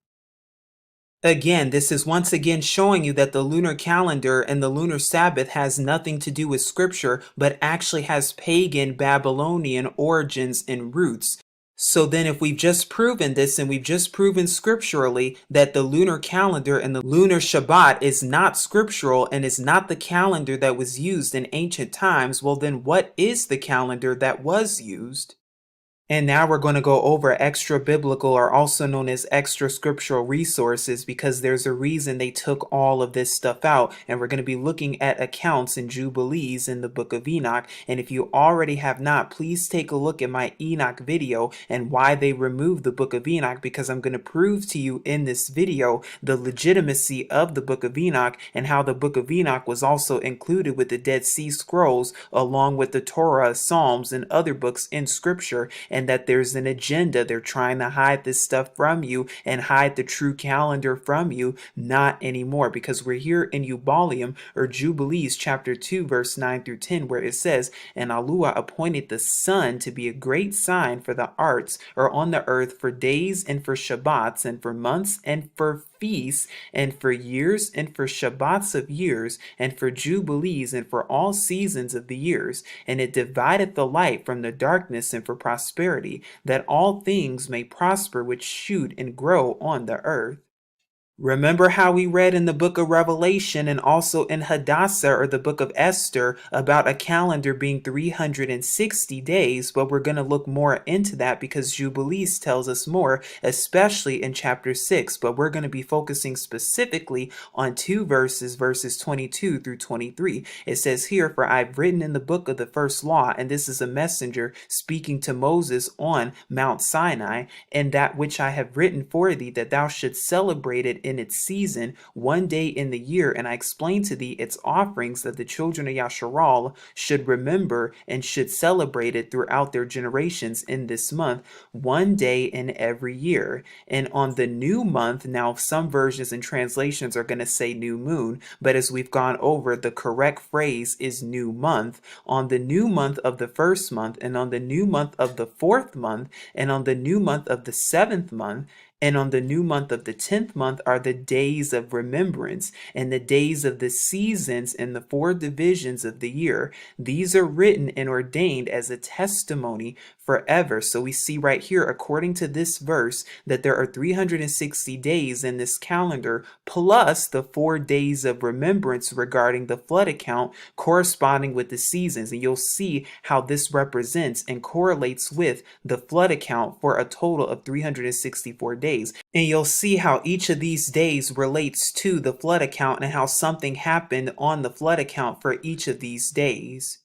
Again, this is once again showing you that the lunar calendar and the lunar Sabbath has nothing to do with scripture, but actually has pagan Babylonian origins and roots. So then if we've just proven this, and we've just proven scripturally that the lunar calendar and the lunar Shabbat is not scriptural and is not the calendar that was used in ancient times, well then what is the calendar that was used? And now we're going to go over extra biblical, or also known as extra scriptural resources, because there's a reason they took all of this stuff out. And we're going to be looking at accounts and jubilees in the book of Enoch. And if you already have not, please take a look at my Enoch video and why they removed the book of Enoch, because I'm going to prove to you in this video the legitimacy of the book of Enoch and how the book of Enoch was also included with the Dead Sea Scrolls, along with the Torah, Psalms, and other books in scripture, and that there's an agenda. They're trying to hide this stuff from you and hide the true calendar from you. Not anymore, because we're here in Ubalium, or Jubilees, chapter 2, verse 9 through 10, where it says, "And Allah appointed the sun to be a great sign for the arts, or on the earth, for days and for Shabbats, and for months and for feasts, and for years and for Shabbats of years, and for jubilees, and for all seasons of the years. And it divideth the light from the darkness, and for prosperity, that all things may prosper which shoot and grow on the earth." Remember how we read in the book of Revelation and also in Hadassah, or the book of Esther, about a calendar being 360 days, but we're going to look more into that because Jubilees tells us more, especially in chapter 6, but we're going to be focusing specifically on two verses, verses 22 through 23. It says here, "For I've written in the book of the first law," and this is a messenger speaking to Moses on Mount Sinai, "and that which I have written for thee, that thou shouldst celebrate it in its season, one day in the year, and I explain to thee its offerings, that the children of Yasharal should remember and should celebrate it throughout their generations in this month, one day in every year. And on the new month," now some versions and translations are going to say new moon, but as we've gone over, the correct phrase is new month, "on the new month of the first month, and on the new month of the fourth month, and on the new month of the seventh month, and on the new month of the 10th month are the days of remembrance, and the days of the seasons in the four divisions of the year. These are written and ordained as a testimony forever." So we see right here, according to this verse, that there are 360 days in this calendar, plus the 4 days of remembrance regarding the flood account corresponding with the seasons. And you'll see how this represents and correlates with the flood account for a total of 364 days. And you'll see how each of these days relates to the flood account and how something happened on the flood account for each of these days.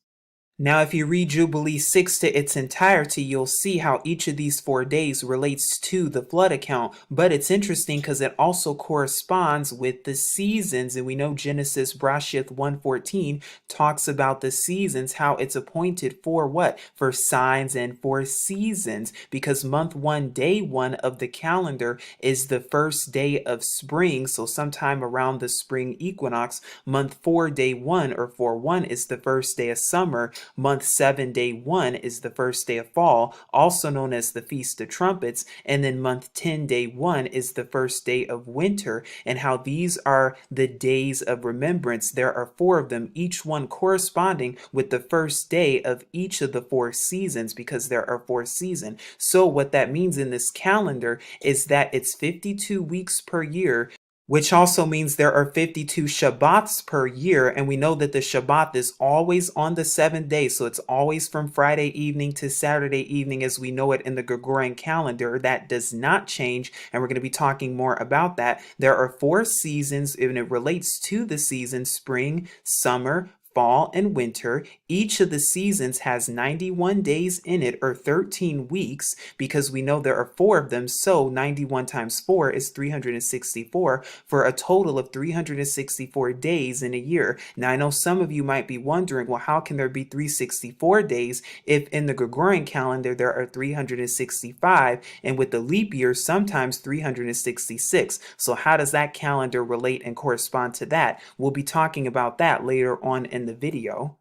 Now, if you read Jubilee 6 to its entirety, you'll see how each of these 4 days relates to the flood account. But it's interesting because it also corresponds with the seasons. And we know Genesis Brashith 1:14 talks about the seasons, how it's appointed for what? For signs and for seasons. Because month 1, day 1 of the calendar is the first day of spring. So sometime around the spring equinox. Month 4, day 1, or 4/1, is the first day of summer. Month 7, day 1 is the first day of fall, also known as the Feast of Trumpets. And then month 10, day 1 is the first day of winter. And how these are the days of remembrance. There are 4 of them, each one corresponding with the first day of each of the 4 seasons, because there are 4 seasons. So what that means in this calendar is that it's 52 weeks per year, which also means there are 52 Shabbats per year. And we know that the Shabbat is always on the 7th day. So it's always from Friday evening to Saturday evening as we know it in the Gregorian calendar. That does not change. And we're going to be talking more about that. There are 4 seasons, and it relates to the seasons: spring, summer, fall, and winter. Each of the seasons has 91 days in it, or 13 weeks, because we know there are 4 of them. So 91 times 4 is 364, for a total of 364 days in a year. Now, I know some of you might be wondering, well, how can there be 364 days if in the Gregorian calendar there are 365, and with the leap year, sometimes 366. So how does that calendar relate and correspond to that? We'll be talking about that later on in the video.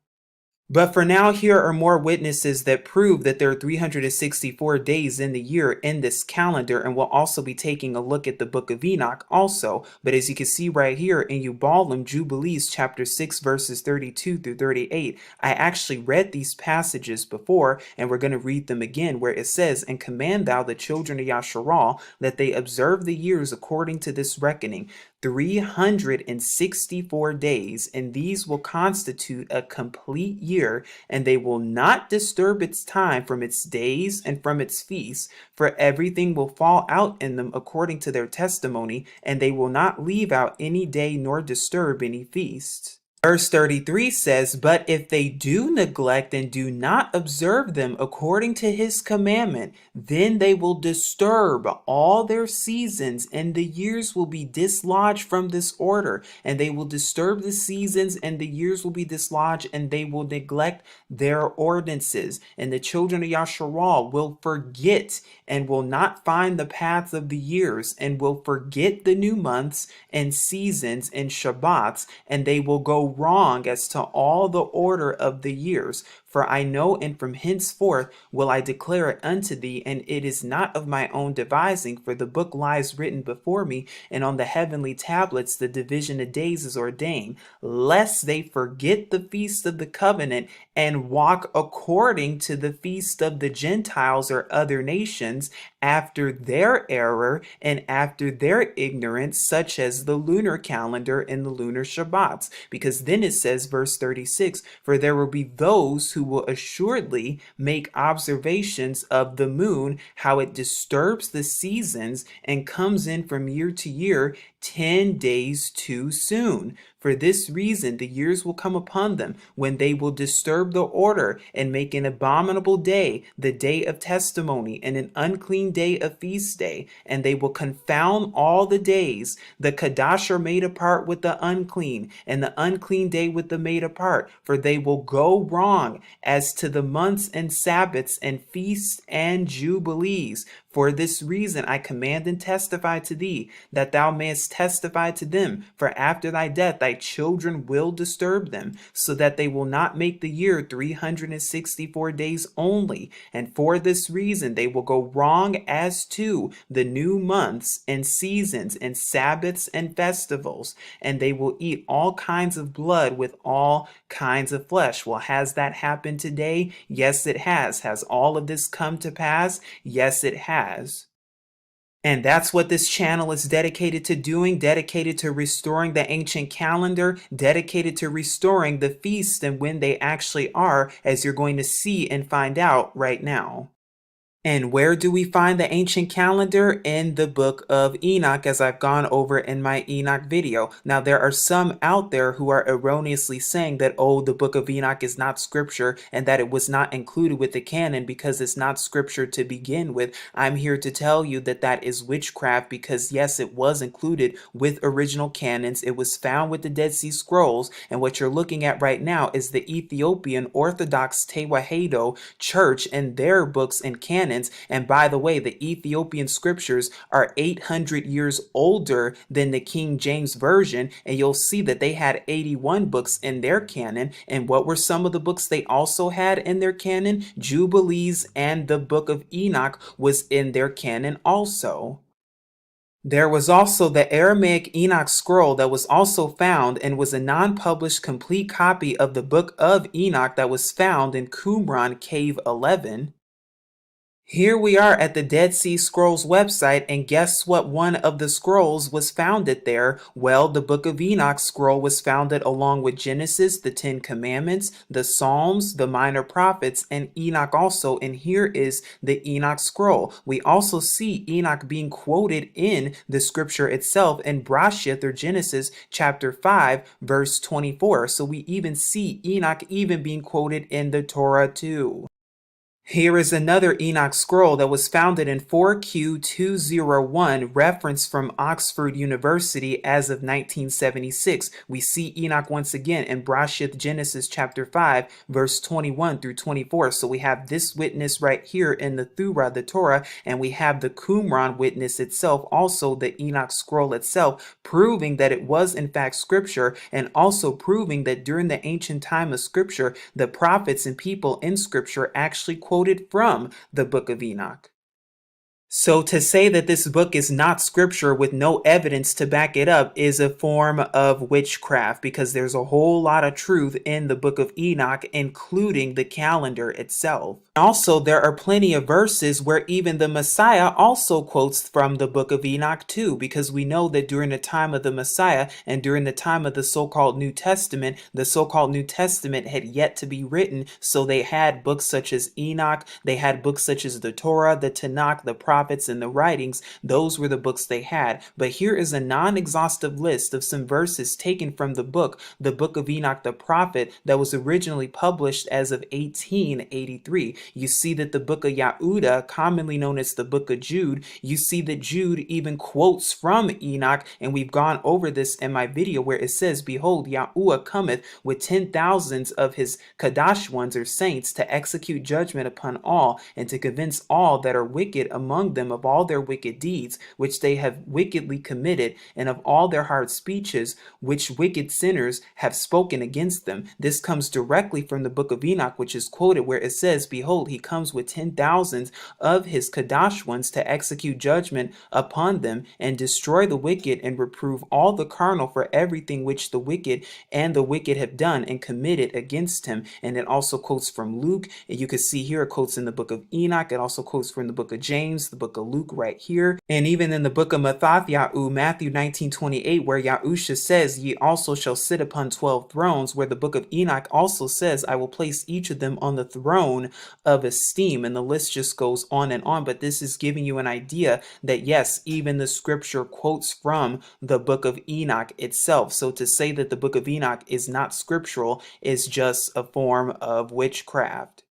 But for now, here are more witnesses that prove that there are 364 days in the year in this calendar, and we'll also be taking a look at the book of Enoch also. But as you can see right here in Ubalim, Jubilees chapter 6 verses 32 through 38, I actually read these passages before, and we're going to read them again, where it says, "And command thou the children of Yasharal that they observe the years according to this reckoning, 364 days, and these will constitute a complete year, and they will not disturb its time from its days and from its feasts, for everything will fall out in them according to their testimony, and they will not leave out any day nor disturb any feast. Verse 33 says, "But if they do neglect and do not observe them according to his commandment, then they will disturb all their seasons, and the years will be dislodged from this order. And they will disturb the seasons, and the years will be dislodged, and they will neglect their ordinances. And the children of Yasharal will forget and will not find the paths of the years, and will forget the new months and seasons and Shabbats, and they will go wrong as to all the order of the years. For I know, and from henceforth will I declare it unto thee, and it is not of my own devising, for the book lies written before me, and on the heavenly tablets the division of days is ordained, lest they forget the feast of the covenant, and walk according to the feast of the Gentiles or other nations, after their error and after their ignorance, such as the lunar calendar and the lunar Shabbats. Because then it says, verse 36, for there will be those who will assuredly make observations of the moon, how it disturbs the seasons and comes in from year to year 10 days too soon. For this reason, the years will come upon them when they will disturb the order and make an abominable day, the day of testimony, and an unclean day a feast day. And they will confound all the days. The Kadash are made apart with the unclean, and the unclean day with the made apart. For they will go wrong as to the months and Sabbaths and feasts and jubilees. For this reason I command and testify to thee, that thou mayest testify to them. For after thy death thy children will disturb them, so that they will not make the year 364 days only. And for this reason they will go wrong as to the new months and seasons and Sabbaths and festivals. And they will eat all kinds of blood with all kinds of flesh. Well, has that happened today? Yes, it has. Has all of this come to pass? Yes, it has. And that's what this channel is dedicated to doing, dedicated to restoring the ancient calendar, dedicated to restoring the feasts and when they actually are, as you're going to see and find out right now. And where do we find the ancient calendar? In the book of Enoch, as I've gone over in my Enoch video. Now, there are some out there who are erroneously saying that, oh, the book of Enoch is not scripture and that it was not included with the canon because it's not scripture to begin with. I'm here to tell you that that is witchcraft, because yes, it was included with original canons. It was found with the Dead Sea Scrolls. And what you're looking at right now is the Ethiopian Orthodox Tewahedo Church and their books and canons. And by the way, the Ethiopian scriptures are 800 years older than the King James Version, and you'll see that they had 81 books in their canon. And what were some of the books they also had in their canon? Jubilees and the book of Enoch was in their canon also. There was also the Aramaic Enoch scroll that was also found and was a non-published complete copy of the book of Enoch that was found in Qumran Cave 11. Here we are at the Dead Sea Scrolls website, and guess what one of the scrolls was founded there? Well, the Book of Enoch scroll was founded along with Genesis, the Ten Commandments, the Psalms, the Minor Prophets, and Enoch also, and here is the Enoch scroll. We also see Enoch being quoted in the scripture itself in Brashith or Genesis chapter 5 verse 24. So we even see Enoch even being quoted in the Torah too. Here is another Enoch scroll that was founded in 4Q201, referenced from Oxford University as of 1976. We see Enoch once again in Brashith Genesis chapter 5, verse 21 through 24. So we have this witness right here in the Thurah, the Torah, and we have the Qumran witness itself, also the Enoch scroll itself, proving that it was in fact scripture, and also proving that during the ancient time of scripture, the prophets and people in scripture actually quoted from the book of Enoch. So to say that this book is not scripture with no evidence to back it up is a form of witchcraft, because there's a whole lot of truth in the book of Enoch, including the calendar itself. Also, there are plenty of verses where even the Messiah also quotes from the book of Enoch too, because we know that during the time of the Messiah and during the time of the so-called New Testament had yet to be written. So they had books such as Enoch, they had books such as the Torah, the Tanakh, the prophets, and the writings. Those were the books they had. But here is a non-exhaustive list of some verses taken from the book of Enoch the prophet, that was originally published as of 1883. You see that the book of Yahudah, commonly known as the book of Jude, you see that Jude even quotes from Enoch, and we've gone over this in my video where it says, "Behold, Yahuwah cometh with 10,000s of his Kadash ones, or saints, to execute judgment upon all, and to convince all that are wicked among them of all their wicked deeds, which they have wickedly committed, and of all their hard speeches, which wicked sinners have spoken against them." This comes directly from the book of Enoch, which is quoted where it says, "Behold, he comes with 10,000s of his Kadash ones to execute judgment upon them, and destroy the wicked, and reprove all the carnal for everything which the wicked have done and committed against him." And it also quotes from Luke, and you can see here it quotes in the book of Enoch. It also quotes from the book of James, the book of Luke right here, and even in the book of Matthew 19:28, where Yahusha says, "Ye also shall sit upon 12 thrones," where the book of Enoch also says, "I will place each of them on the throne of esteem," and the list just goes on and on. But this is giving you an idea that yes, even the scripture quotes from the book of Enoch itself. So to say that the book of Enoch is not scriptural is just a form of witchcraft.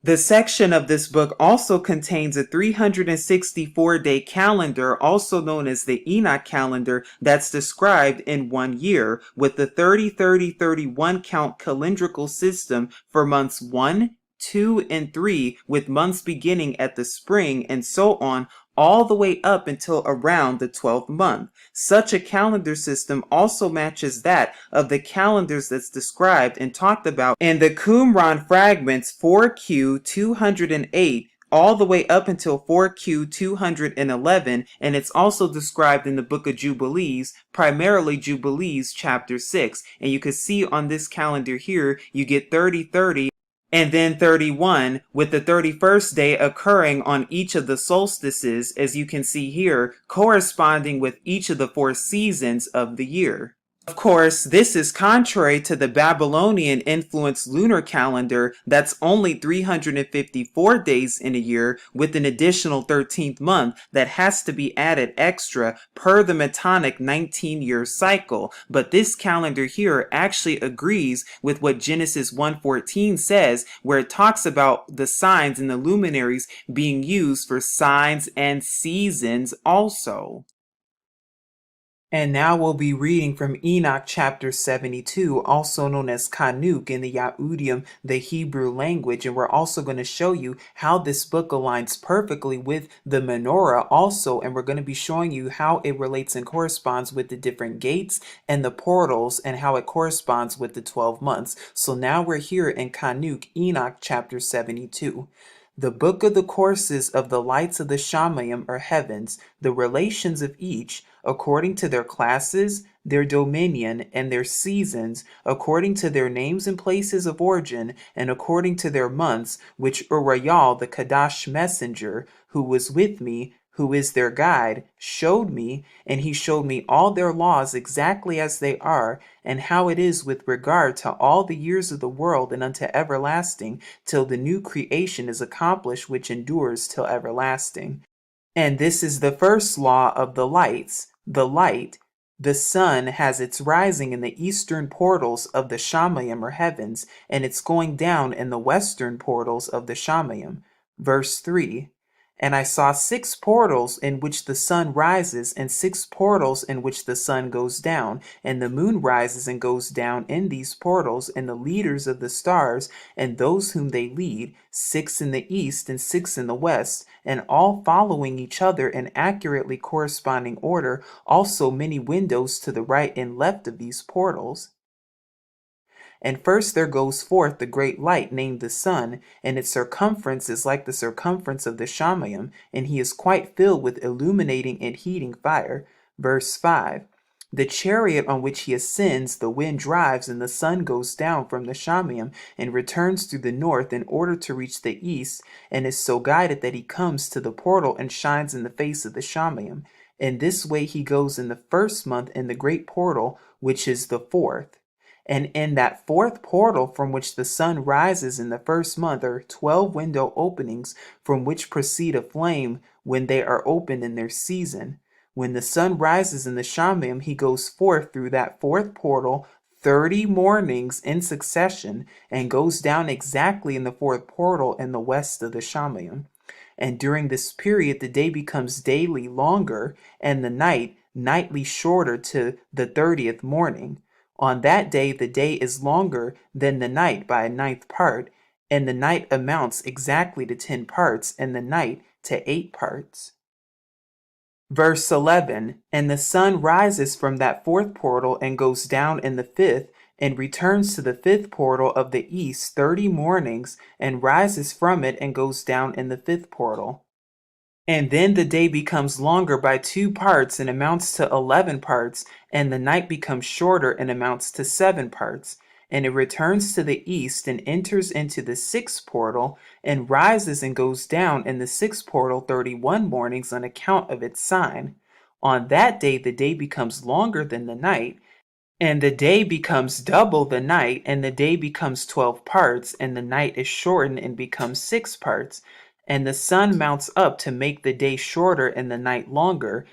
The section of this book also contains a 364-day calendar, also known as the Enoch calendar, that's described in 1 year, with the 30-30-31 count calendrical system for months 1, 2, and 3, with months beginning at the spring and so on, all the way up until around the 12th month. Such a calendar system also matches that of the calendars that's described and talked about in the Qumran fragments 4Q 208 all the way up until 4Q 211, and it's also described in the book of Jubilees, primarily Jubilees chapter 6. And you can see on this calendar here, you get 30-30 and then 31, with the 31st day occurring on each of the solstices, as you can see here, corresponding with each of the 4 seasons of the year. Of course, this is contrary to the Babylonian influenced lunar calendar that's only 354 days in a year, with an additional 13th month that has to be added extra per the Metonic 19-year cycle. But this calendar here actually agrees with what Genesis 1:14 says, where it talks about the signs and the luminaries being used for signs and seasons also. And now we'll be reading from Enoch chapter 72, also known as Kanuk in the Yahudim, the Hebrew language. And we're also going to show you how this book aligns perfectly with the menorah also. And we're going to be showing you how it relates and corresponds with the different gates and the portals, and how it corresponds with the 12 months. So now we're here in Kanuk, Enoch chapter 72. The book of the courses of the lights of the Shamayim, or heavens, the relations of each, according to their classes, their dominion, and their seasons, according to their names and places of origin, and according to their months, which Uriel the Kadash messenger, who was with me, who is their guide, showed me, and he showed me all their laws exactly as they are, and how it is with regard to all the years of the world, and unto everlasting, till the new creation is accomplished, which endures till everlasting. And this is the first law of the lights. The light, the sun, has its rising in the eastern portals of the Shamayim, or heavens, and its going down in the western portals of the Shamayim. Verse 3. And I saw 6 portals in which the sun rises, and 6 portals in which the sun goes down, and the moon rises and goes down in these portals, and the leaders of the stars, and those whom they lead, 6 in the east and 6 in the west, and all following each other in accurately corresponding order, also many windows to the right and left of these portals. And first there goes forth the great light named the sun, and its circumference is like the circumference of the Shamayim, and he is quite filled with illuminating and heating fire. Verse 5. The chariot on which he ascends, the wind drives, and the sun goes down from the Shamayim and returns through the north in order to reach the east, and is so guided that he comes to the portal and shines in the face of the Shamayim. In this way he goes in the first month in the great portal, which is the fourth. And in that fourth portal from which the sun rises in the first month are 12 window openings from which proceed a flame when they are opened in their season. When the sun rises in the Shamayim, he goes forth through that fourth portal 30 mornings in succession and goes down exactly in the fourth portal in the west of the Shamayim. And during this period, the day becomes daily longer and the night nightly shorter to the 30th morning. On that day, the day is longer than the night by a ninth part, and the night amounts exactly to 10 parts, and the night to 8 parts. Verse 11, and the sun rises from that fourth portal and goes down in the fifth, and returns to the fifth portal of the east 30 mornings, and rises from it and goes down in the fifth portal. And then the day becomes longer by 2 parts and amounts to 11 parts, and the night becomes shorter and amounts to 7 parts. And it returns to the east and enters into the sixth portal, and rises and goes down in the sixth portal 31 mornings on account of its sign. On that day the day becomes longer than the night, and the day becomes double the night, and the day becomes 12 parts, and the night is shortened and becomes 6 parts. And the sun mounts up to make the day shorter and the night longer.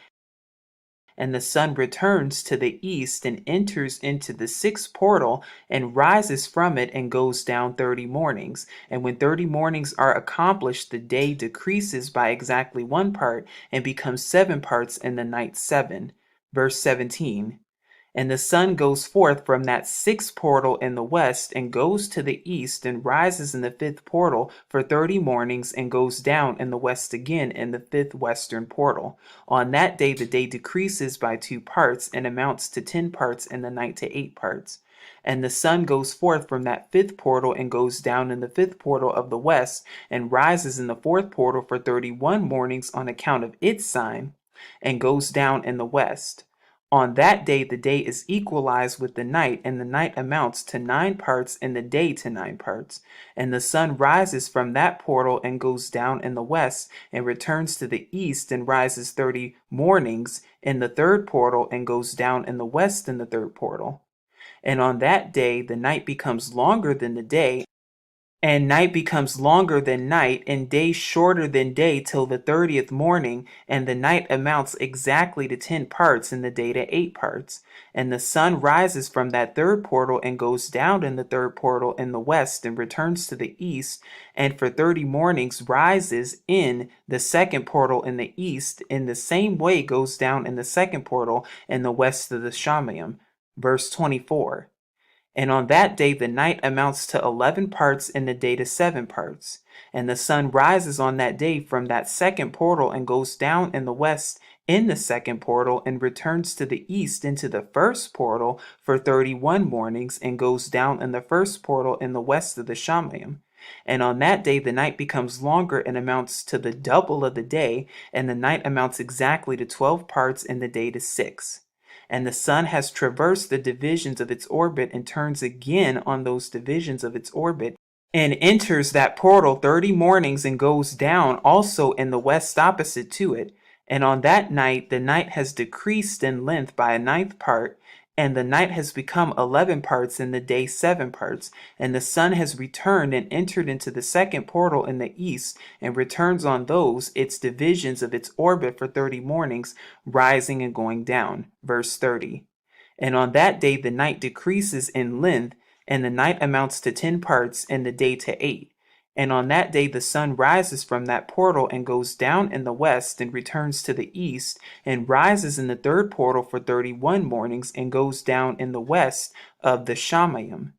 And the sun returns to the east and enters into the sixth portal and rises from it and goes down 30 mornings. And when 30 mornings are accomplished, the day decreases by exactly 1 part and becomes 7 parts and the night 7. Verse 17. And the sun goes forth from that sixth portal in the west and goes to the east and rises in the fifth portal for 30 mornings and goes down in the west again in the fifth western portal. On that day the day decreases by 2 parts and amounts to 10 parts and the night to 8 parts. And the sun goes forth from that fifth portal and goes down in the fifth portal of the west and rises in the fourth portal for 31 mornings on account of its sign and goes down in the west. On that day the day is equalized with the night, and the night amounts to 9 parts and the day to 9 parts. And the sun rises from that portal and goes down in the west and returns to the east and rises 30 mornings in the third portal and goes down in the west in the third portal. And on that day the night becomes longer than the day, and night becomes longer than night, and day shorter than day till the 30th morning, and the night amounts exactly to 10 parts, and the day to 8 parts. And the sun rises from that third portal and goes down in the third portal in the west and returns to the east, and for 30 mornings rises in the second portal in the east, in the same way goes down in the second portal in the west of the Shamayim. Verse 24. And on that day the night amounts to 11 parts and the day to 7 parts. And the sun rises on that day from that second portal and goes down in the west in the second portal and returns to the east into the first portal for 31 mornings and goes down in the first portal in the west of the Shamayim. And on that day the night becomes longer and amounts to the double of the day, and the night amounts exactly to 12 parts and the day to 6. And the sun has traversed the divisions of its orbit and turns again on those divisions of its orbit and enters that portal 30 mornings and goes down also in the west opposite to it. And on that night the night has decreased in length by a ninth part, and the night has become 11 parts and the day 7 parts. And the sun has returned and entered into the second portal in the east and returns on those its divisions of its orbit for 30 mornings, rising and going down. Verse 30. And on that day the night decreases in length, and the night amounts to 10 parts and the day to 8. And on that day the sun rises from that portal and goes down in the west and returns to the east and rises in the third portal for 31 mornings and goes down in the west of the Shamayim.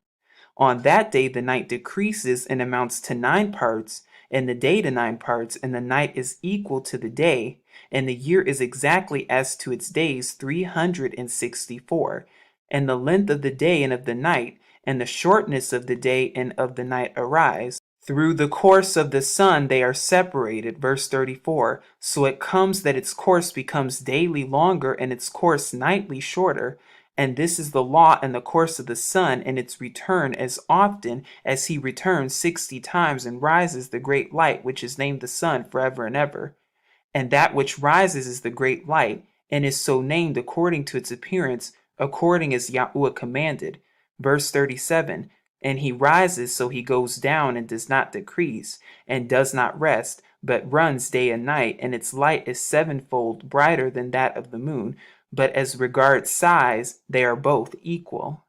On that day the night decreases and amounts to 9 parts and the day to 9 parts, and the night is equal to the day, and the year is exactly as to its days 364. And the length of the day and of the night and the shortness of the day and of the night arise. Through the course of the sun they are separated. Verse 34. So it comes that its course becomes daily longer and its course nightly shorter. And this is the law and the course of the sun and its return, as often as he returns 60 times and rises the great light, which is named the sun forever and ever. And that which rises is the great light, and is so named according to its appearance, according as Yahuwah commanded. Verse 37. And he rises, so he goes down and does not decrease, and does not rest, but runs day and night, and its light is sevenfold brighter than that of the moon. But as regards size, they are both equal.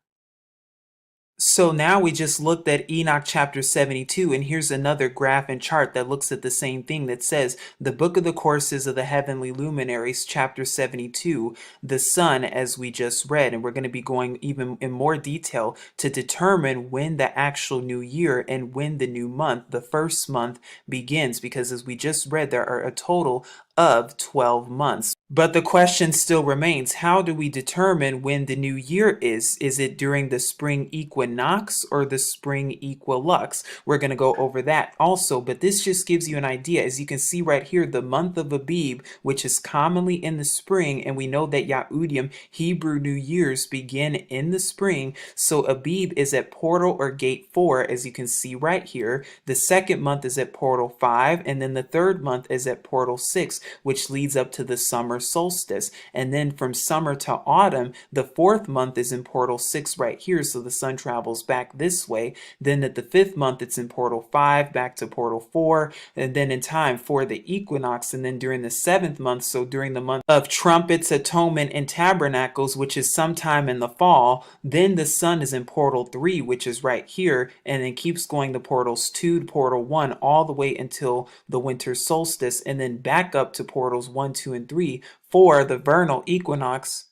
So now we just looked at Enoch chapter 72, and here's another graph and chart that looks at the same thing that says the book of the courses of the heavenly luminaries, chapter 72, the sun, as we just read. And we're going to be going even in more detail to determine when the actual new year and when the new month, the first month, begins, because as we just read, there are a total of 12 months. But the question still remains, how do we determine when the new year is? Is it during the spring equinox or the spring equilux? We're going to go over that also, but this just gives you an idea. As you can see right here, the month of Abib, which is commonly in the spring, and we know that Yahudim, Hebrew New Year's, begin in the spring. So Abib is at portal or gate 4, as you can see right here. The second month is at portal 5, and then the third month is at portal 6, which leads up to the summer solstice. And then from summer to autumn, the fourth month is in portal 6 right here, so the sun travels back this way. Then at the fifth month, it's in portal 5, back to portal 4, and then in time for the equinox. And then during the seventh month, so during the month of trumpets, atonement, and tabernacles, which is sometime in the fall, then the sun is in portal 3, which is right here, and then keeps going to portals 2 to portal 1 all the way until the winter solstice, and then back up to portals 1, 2, and 3 for the vernal equinox,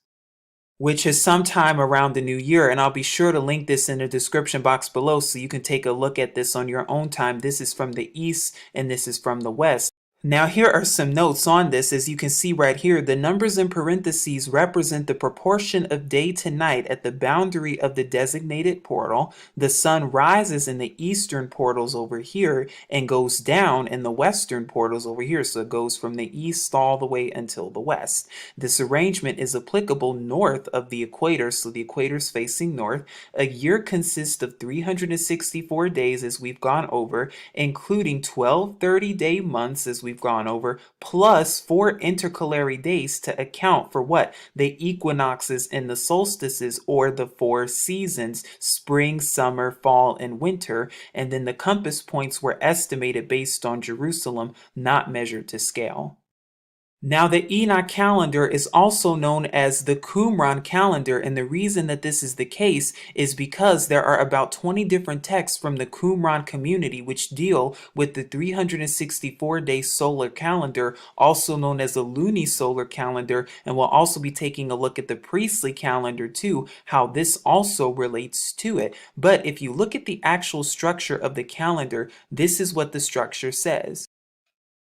which is sometime around the new year. And I'll be sure to link this in the description box below so you can take a look at this on your own time. This is from the east and this is from the west. Now here are some notes on this. As you can see right here, the numbers in parentheses represent the proportion of day to night at the boundary of the designated portal. The sun rises in the eastern portals over here and goes down in the western portals over here. So it goes from the east all the way until the west. This arrangement is applicable north of the equator, so the equator is facing north. A year consists of 364 days, as we've gone over, including 12 30-day months, as we've gone over, plus 4 intercalary days to account for what? The equinoxes and the solstices, or the 4 seasons: spring, summer, fall, and winter. And then the compass points were estimated based on Jerusalem, not measured to scale. Now, the Enoch calendar is also known as the Qumran calendar, and the reason that this is the case is because there are about 20 different texts from the Qumran community which deal with the 364-day solar calendar, also known as the lunisolar calendar, and we'll also be taking a look at the priestly calendar too, how this also relates to it. But if you look at the actual structure of the calendar, this is what the structure says.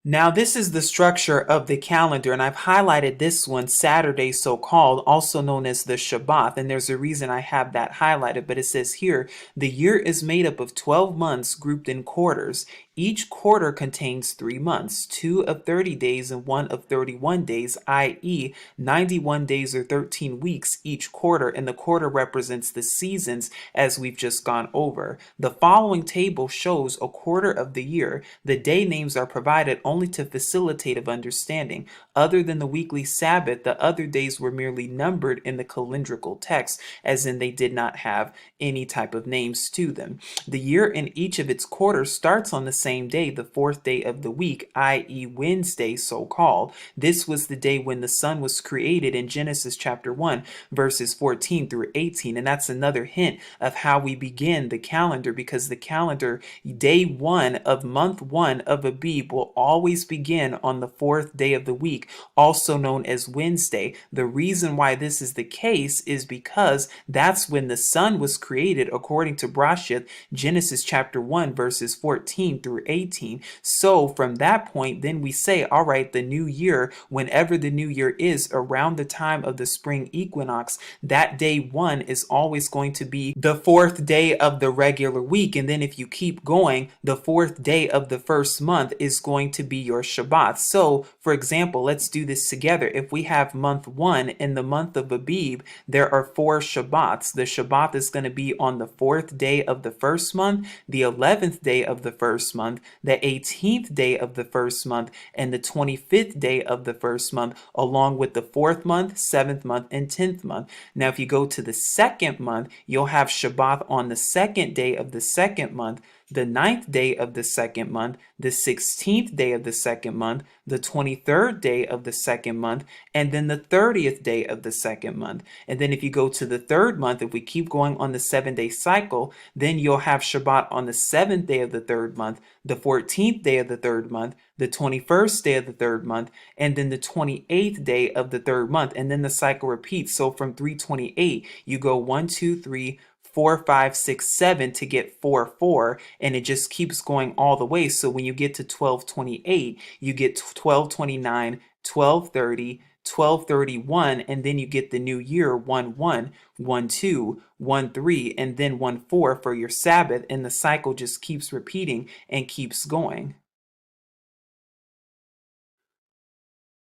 Now, this is the structure of the calendar, and I've highlighted this one, Saturday so-called, also known as the Shabbat, and there's a reason I have that highlighted, but it says here, the year is made up of 12 months grouped in quarters. Each quarter contains 3 months, 2 of 30 days and 1 of 31 days, i.e. 91 days or 13 weeks each quarter, and the quarter represents the seasons as we've just gone over. The following table shows a quarter of the year. The day names are provided only to facilitate of understanding. Other than the weekly Sabbath, the other days were merely numbered in the calendrical text, as in they did not have any type of names to them. The year in each of its quarters starts on the same day, the 4th day of the week, i.e. Wednesday so-called. This was the day when the sun was created in Genesis chapter 1, verses 14 through 18. And that's another hint of how we begin the calendar, because the calendar, day 1 of month 1 of Abib, will always begin on the 4th day of the week, also known as Wednesday. The reason why this is the case is because that's when the sun was created, according to Brashith, Genesis chapter 1, verses 14 through through 18. So from that point, then we say, all right, the new year, whenever the new year is around the time of the spring equinox, that day 1 is always going to be the 4th day of the regular week. And then if you keep going, the 4th day of the first month is going to be your Shabbat. So for example, let's do this together. If we have month 1 in the month of Abib, there are 4 Shabbats. The Shabbat is going to be on the 4th day of the first month, the 11th day of the first month, the 18th day of the first month, and the 25th day of the first month, along with the 4th month, 7th month, and 10th month. Now, if you go to the second month, you'll have Shabbat on the 2nd day of the second month, the 9th day of the second month, the 16th day of the second month, the 23rd day of the second month, and then the 30th day of the second month. And then if you go to the third month, if we keep going on the 7-day cycle, then you'll have Shabbat on the 7th day of the third month, the 14th day of the third month, the 21st day of the third month, and then the 28th day of the third month. And then the cycle repeats. So from 328, you go 1, 2, 3, 4, 5, 6, 7 to get 4, 4, and it just keeps going all the way. So when you get to 1228, you get 1229, 1230, 1231, and then you get the new year 1, 1, 1, 2, 1, 3, and then 1, 4 for your Sabbath, and the cycle just keeps repeating and keeps going.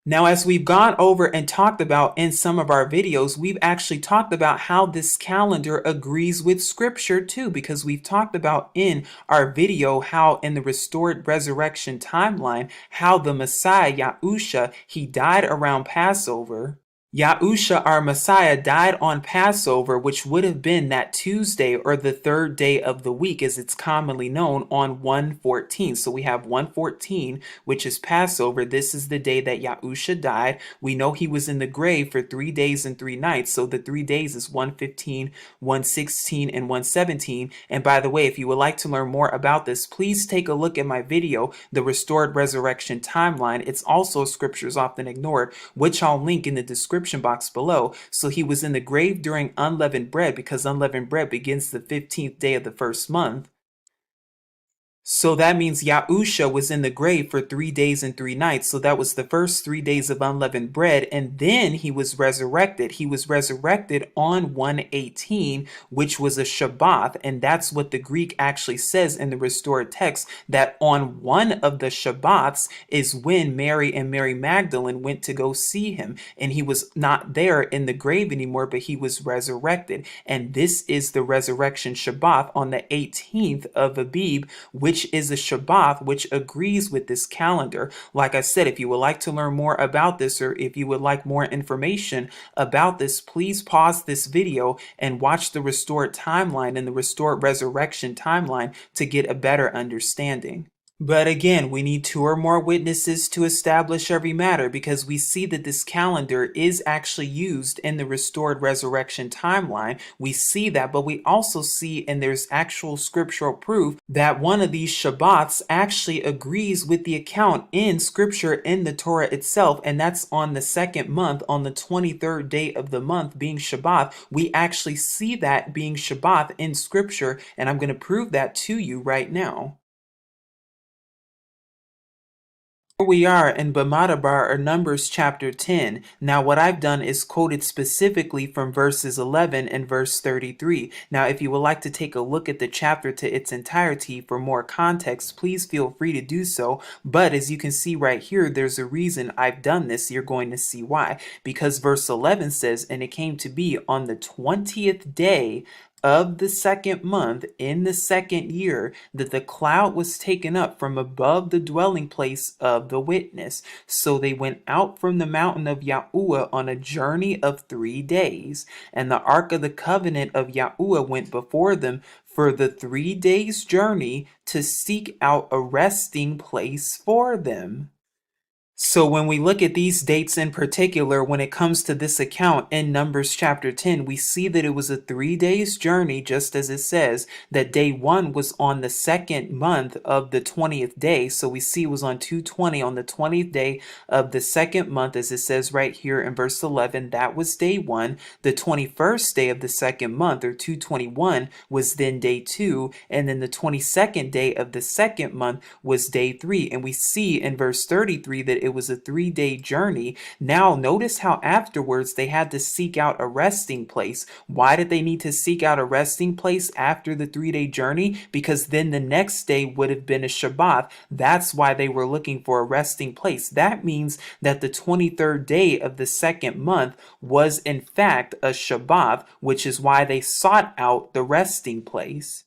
Now, as we've gone over and talked about in some of our videos, we've actually talked about how this calendar agrees with Scripture too, because we've talked about in our video how in the restored resurrection timeline, how the Messiah, Yahusha, he died around Passover. Yahusha, our Messiah, died on Passover, which would have been that Tuesday or the 3rd day of the week, as it's commonly known, on 1/14. So we have 1/14, which is Passover. This is the day that Yahusha died. We know he was in the grave for 3 days and 3 nights. So the 3 days is 1/15, 1/16, and 1/17. And by the way, if you would like to learn more about this, please take a look at my video, The Restored Resurrection Timeline. It's also Scriptures Often Ignored, which I'll link in the description box below. So he was in the grave during unleavened bread, because unleavened bread begins the 15th day of the first month. So that means Yahusha was in the grave for 3 days and 3 nights. So that was the first 3 days of unleavened bread. And then he was resurrected. He was resurrected on 1/18, which was a Shabbat. And that's what the Greek actually says in the restored text, that on one of the Shabbats is when Mary and Mary Magdalene went to go see him. And he was not there in the grave anymore, but he was resurrected. And this is the resurrection Shabbat on the 18th of Abib, which is a Shabbat, which agrees with this calendar. Like I said, if you would like to learn more about this, or if you would like more information about this, please pause this video and watch the restored timeline and the restored resurrection timeline to get a better understanding. But again, we need 2 or more witnesses to establish every matter, because we see that this calendar is actually used in the restored resurrection timeline. We see that, but we also see, and there's actual scriptural proof, that one of these Shabbats actually agrees with the account in Scripture in the Torah itself, and that's on the 2nd month, on the 23rd day of the month being Shabbat. We actually see that being Shabbat in Scripture, and I'm going to prove that to you right now. Here we are in Bamadabar, or Numbers chapter 10. Now what I've done is quoted specifically from verses 11 and verse 33. Now if you would like to take a look at the chapter to its entirety for more context, please feel free to do so. But as you can see right here, there's a reason I've done this. You're going to see why. Because verse 11 says, "And it came to be on the 20th day of the 2nd month in the 2nd year, that the cloud was taken up from above the dwelling place of the witness. So they went out from the mountain of Yahuwah on a journey of 3 days. And the ark of the covenant of Yahuwah went before them for the 3 days' journey to seek out a resting place for them." So when we look at these dates in particular, when it comes to this account in Numbers chapter 10, we see that it was a 3 days journey, just as it says that day one was on the second month of the 20th day. So we see it was on 220 on the 20th day of the second month, as it says right here in verse 11, that was day one. The 21st day of the second month, or 221, was then day two. And then the 22nd day of the second month was day three. And we see in verse 33 that it was a 3 day journey. Now, notice how afterwards they had to seek out a resting place. Why did they need to seek out a resting place after the 3 day journey? Because then the next day would have been a Shabbat. That's why they were looking for a resting place. That means that the 23rd day of the second month was in fact a Shabbat, which is why they sought out the resting place.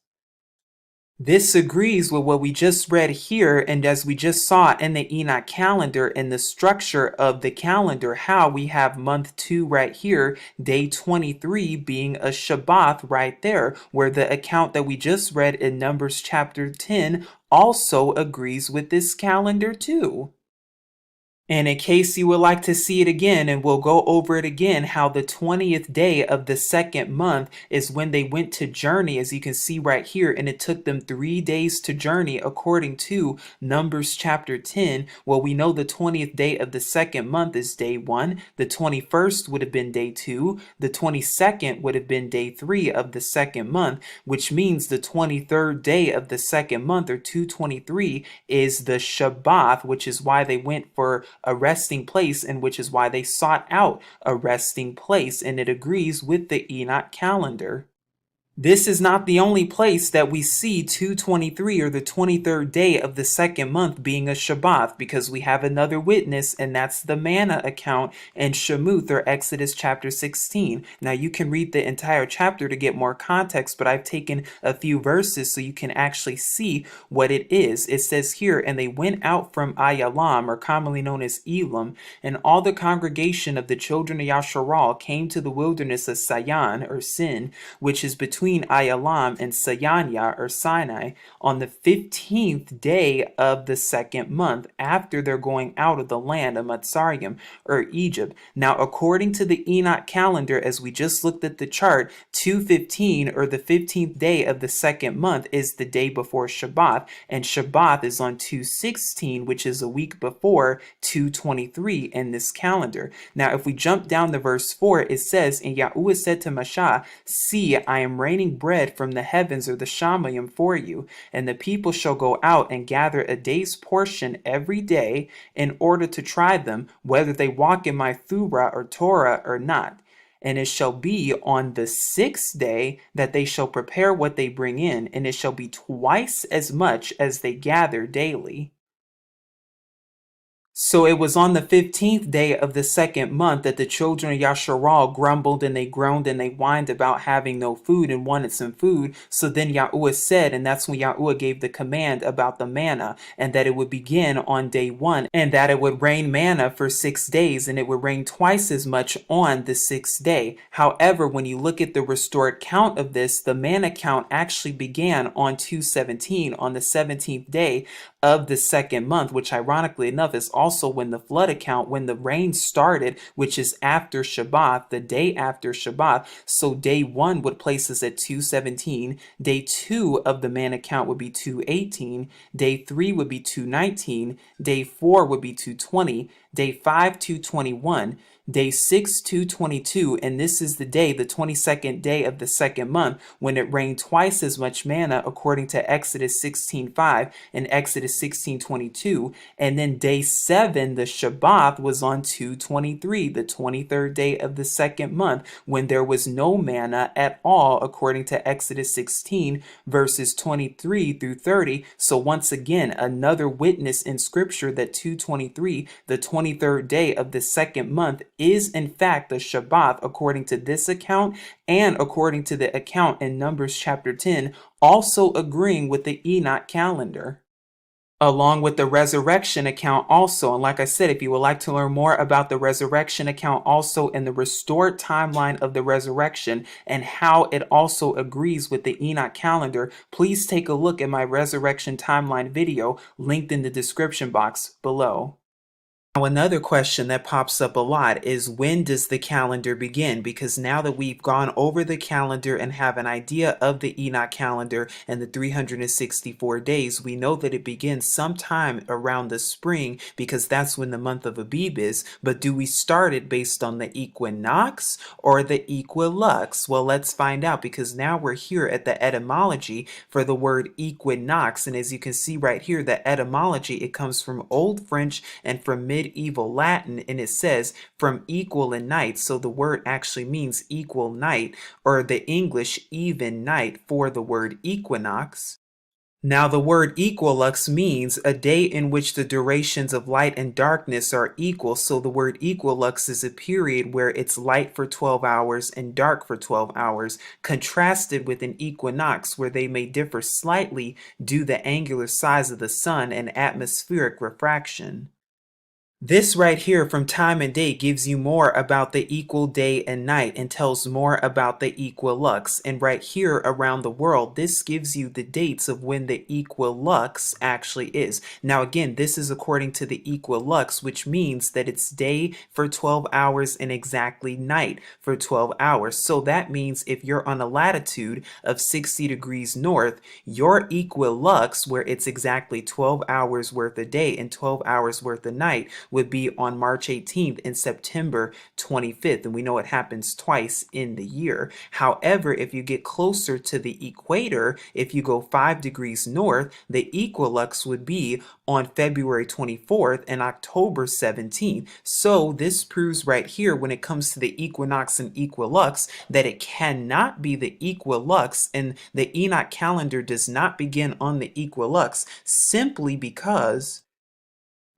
This agrees with what we just read here, and as we just saw in the Enoch calendar, in the structure of the calendar, how we have month 2 right here, day 23 being a Shabbat right there, where the account that we just read in Numbers chapter 10 also agrees with this calendar too. And in case you would like to see it again, and we'll go over it again, how the 20th day of the second month is when they went to journey, as you can see right here, and it took them 3 days to journey according to Numbers chapter 10. Well, we know the 20th day of the second month is day 1, the 21st would have been day 2, the 22nd would have been day 3 of the second month, which means the 23rd day of the second month, or 223, is the Shabbat, which is why they went for a resting place, and which is why they sought out a resting place, and it agrees with the Enoch calendar. This is not the only place that we see 223, or the 23rd day of the second month, being a Shabbat, because we have another witness, and that's the manna account in Shemuth, or Exodus chapter 16. Now you can read the entire chapter to get more context, but I've taken a few verses so you can actually see what it is. It says here, and they went out from Ayalam, or commonly known as Elam, and all the congregation of the children of Yasharal came to the wilderness of Sayan, or Sin, which is between Ayalam and Sayanya, or Sinai, on the 15th day of the second month, after they're going out of the land of Mitzrayim, or Egypt. Now, according to the Enoch calendar, as we just looked at the chart, 215, or the 15th day of the second month, is the day before Shabbat, and Shabbat is on 216, which is a week before 223 in this calendar. Now, if we jump down to verse 4, it says, and Yahuwah said to Mashah, see, I am raining bread from the heavens, or the Shamayim, for you, and the people shall go out and gather a day's portion every day, in order to try them, whether they walk in my Thurah or Torah or not. And it shall be on the 6th day that they shall prepare what they bring in, and it shall be twice as much as they gather daily. So it was on the 15th day of the second month that the children of Yasharal grumbled, and they groaned, and they whined about having no food, and wanted some food. So then Yahuwah said, and that's when Yahuwah gave the command about the manna, and that it would begin on day 1, and that it would rain manna for 6 days, and it would rain twice as much on the 6th day. However, when you look at the restored count of this, the manna count actually began on 217, on the 17th day of the second month, which ironically enough is also when the flood account, when the rain started, which is after Shabbat, the day after Shabbat. So day 1 would place us at 217. Day 2 of the man account would be 218. Day 3 would be 219. Day 4 would be 220. Day 5, 221. Day 6, 222, and this is the day, the 22nd day of the second month, when it rained twice as much manna, according to Exodus 16:5 and Exodus 16:22. And then day 7, the Shabbat, was on 223, the 23rd day of the second month, when there was no manna at all, according to Exodus 16, verses 23 through 30. So once again, another witness in Scripture that 223, the 23rd day of the second month, is in fact the Shabbat, according to this account, and according to the account in Numbers chapter 10, also agreeing with the Enoch calendar, along with the resurrection account also. And like I said, if you would like to learn more about the resurrection account also, and the restored timeline of the resurrection, and how it also agrees with the Enoch calendar, please take a look at my resurrection timeline video linked in the description box below. Now, another question that pops up a lot is, when does the calendar begin? Because now that we've gone over the calendar and have an idea of the Enoch calendar and the 364 days, we know that it begins sometime around the spring because that's when the month of Abib is. But do we start it based on the equinox or the equilux? Well, let's find out, because now we're here at the etymology for the word equinox. And as you can see right here, the etymology, it comes from Old French and from medieval Latin, and it says from equal and night. So the word actually means equal night, or the English even night for the word equinox. Now, the word equilux means a day in which the durations of light and darkness are equal. So the word equilux is a period where it's light for 12 hours and dark for 12 hours, contrasted with an equinox where they may differ slightly due to the angular size of the sun and atmospheric refraction. This right here from time and date gives you more about the equal day and night and tells more about the equilux. And right here around the world, this gives you the dates of when the equilux actually is. Now again, this is according to the equilux, which means that it's day for 12 hours and exactly night for 12 hours. So that means if you're on a latitude of 60 degrees north, your equilux, where it's exactly 12 hours worth a day and 12 hours worth a night, would be on March 18th and September 25th. And we know it happens twice in the year. However, if you get closer to the equator, if you go 5 degrees north, the equilux would be on February 24th and October 17th. So this proves right here, when it comes to the equinox and equilux, that it cannot be the equilux, and the Enoch calendar does not begin on the equilux, simply because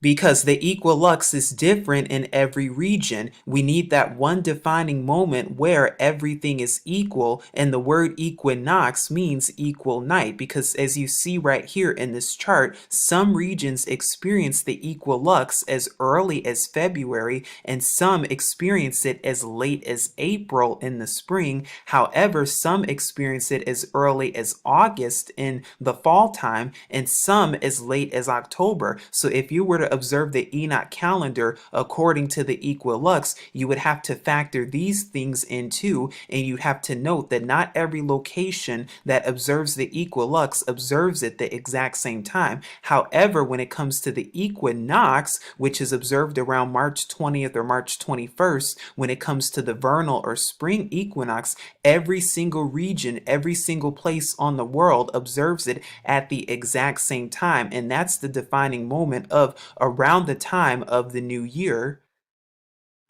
the equilux is different in every region. We need that one defining moment where everything is equal, and the word equinox means equal night, because as you see right here in this chart, some regions experience the equilux as early as February and some experience it as late as April in the spring. However, some experience it as early as August in the fall time and some as late as October. So if you were to observe the Enoch calendar according to the equilux, you would have to factor these things in too, and you'd have to note that not every location that observes the equilux observes it the exact same time. However, when it comes to the equinox, which is observed around March 20th or March 21st, when it comes to the vernal or spring equinox, every single region, every single place on the world observes it at the exact same time, and that's the defining moment of around the time of the new year.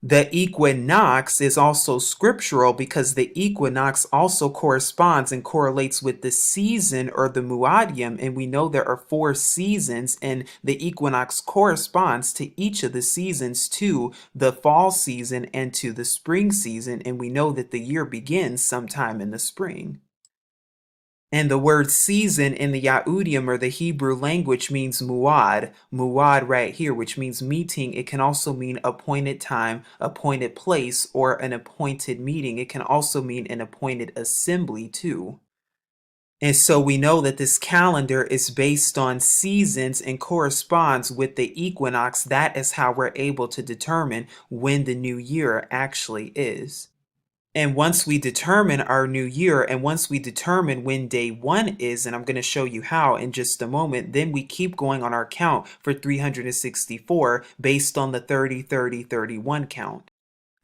The equinox is also scriptural because the equinox also corresponds and correlates with the season or the muad'Yim, and we know there are 4 seasons, and the equinox corresponds to each of the seasons, to the fall season and to the spring season, and we know that the year begins sometime in the spring. And the word season in the Yahudim or the Hebrew language means muad. Muad right here, which means meeting. It can also mean appointed time, appointed place, or an appointed meeting. It can also mean an appointed assembly too. And so we know that this calendar is based on seasons and corresponds with the equinox. That is how we're able to determine when the new year actually is. And once we determine our new year, and once we determine when day 1 is, and I'm going to show you how in just a moment, then we keep going on our count for 364 based on the 30-30-31 count.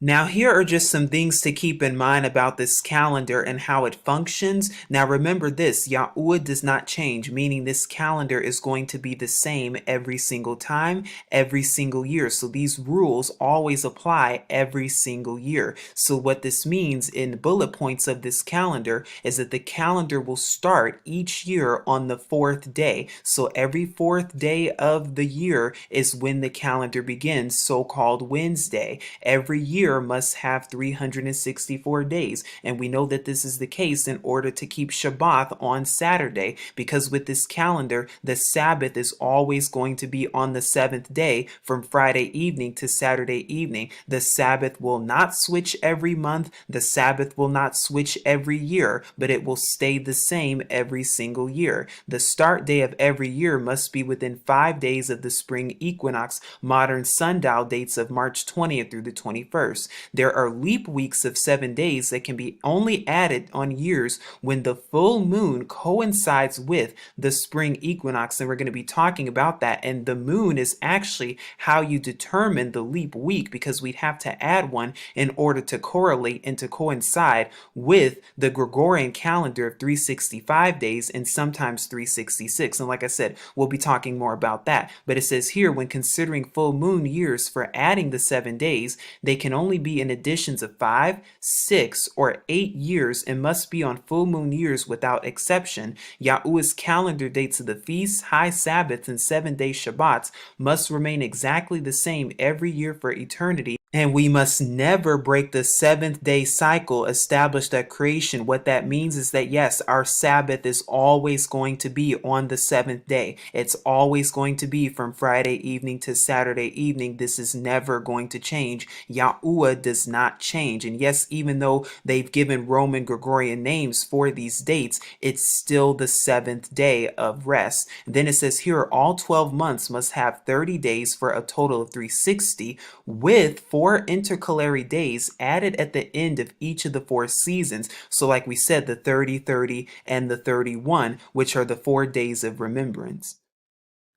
Now, here are just some things to keep in mind about this calendar and how it functions. Now, remember this, Yahuwah does not change, meaning this calendar is going to be the same every single time, every single year. So these rules always apply every single year. So what this means in bullet points of this calendar is that the calendar will start each year on the 4th day. So every 4th day of the year is when the calendar begins, so-called Wednesday. Every year year must have 364 days. And we know that this is the case in order to keep Shabbat on Saturday, because with this calendar, the Sabbath is always going to be on the seventh day from Friday evening to Saturday evening. The Sabbath will not switch every month. The Sabbath will not switch every year, but it will stay the same every single year. The start day of every year must be within 5 days of the spring equinox, modern sundial dates of March 20th through the 21st. There are leap weeks of 7 days that can be only added on years when the full moon coincides with the spring equinox, and we're going to be talking about that. And the moon is actually how you determine the leap week, because we'd have to add one in order to correlate and to coincide with the Gregorian calendar of 365 days and sometimes 366. And like I said, we'll be talking more about that. But it says here, when considering full moon years for adding the 7 days, they can only be in additions of 5, 6, or 8 years and must be on full moon years without exception. Yahuwah's calendar dates of the feasts, high Sabbaths, and 7-day Shabbats must remain exactly the same every year for eternity. And we must never break the 7th-day cycle established at creation. What that means is that, yes, our Sabbath is always going to be on the 7th day. It's always going to be from Friday evening to Saturday evening. This is never going to change. Yahuwah does not change. And yes, even though they've given Roman Gregorian names for these dates, it's still the 7th day of rest. And then it says here, all 12 months must have 30 days for a total of 360, with 4 intercalary days added at the end of each of the 4 seasons. So like we said, the 30, 30, and the 31, which are the 4 days of remembrance.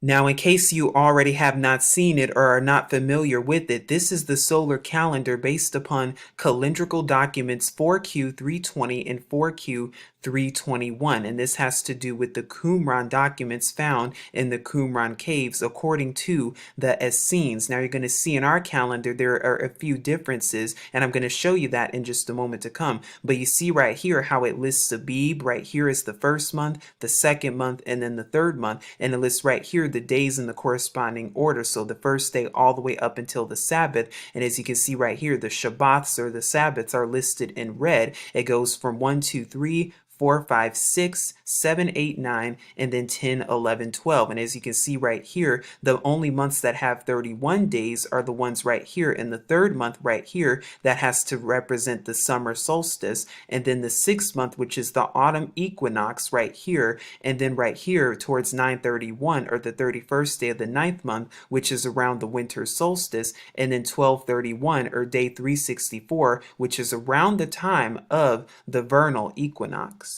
Now, in case you already have not seen it or are not familiar with it, this is the solar calendar based upon calendrical documents 4Q320 and 4Q321, and this has to do with the Qumran documents found in the Qumran caves according to the Essenes. Now, you're going to see in our calendar there are a few differences, and I'm going to show you that in just a moment to come. But you see right here how it lists Abib. Right here is the first month, the second month, and then the third month, and it lists right here the days in the corresponding order. So the first day all the way up until the Sabbath. And as you can see right here, the Shabbats or the Sabbaths are listed in red. It goes from 1, 2, 3, 4, 5, 6, 7, 8, 9, and then 10, 11, 12. And as you can see right here, the only months that have 31 days are the ones right here. And the third month right here, that has to represent the summer solstice. And then the 6th month, which is the autumn equinox right here. And then right here towards 9/31, or the 31st day of the 9th month, which is around the winter solstice. And then 12/31, or day 364, which is around the time of the vernal equinox.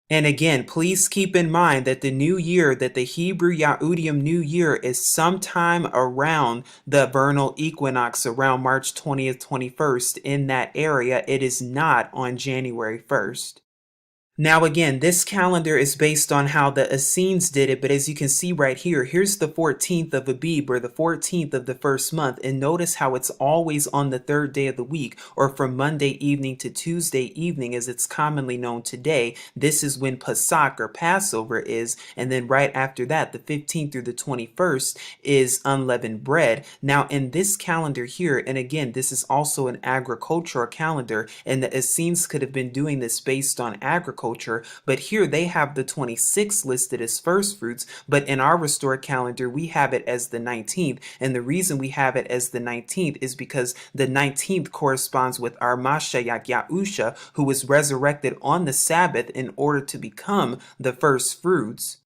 And again, please keep in mind that the new year, that the Hebrew Yahudim New Year, is sometime around the vernal equinox, around March 20th, 21st, in that area. It is not on January 1st. Now again, this calendar is based on how the Essenes did it, but as you can see right here, here's the 14th of Abib, or the 14th of the first month, and notice how it's always on the 3rd day of the week, or from Monday evening to Tuesday evening as it's commonly known today. This is when Pesach or Passover is, and then right after that, the 15th through the 21st is unleavened bread. Now in this calendar here, and again, this is also an agricultural calendar, and the Essenes could have been doing this based on agriculture, but here they have the 26th listed as first fruits, but in our restored calendar we have it as the 19th. And the reason we have it as the 19th is because the 19th corresponds with our Mashiach Yahusha, who was resurrected on the Sabbath in order to become the first fruits.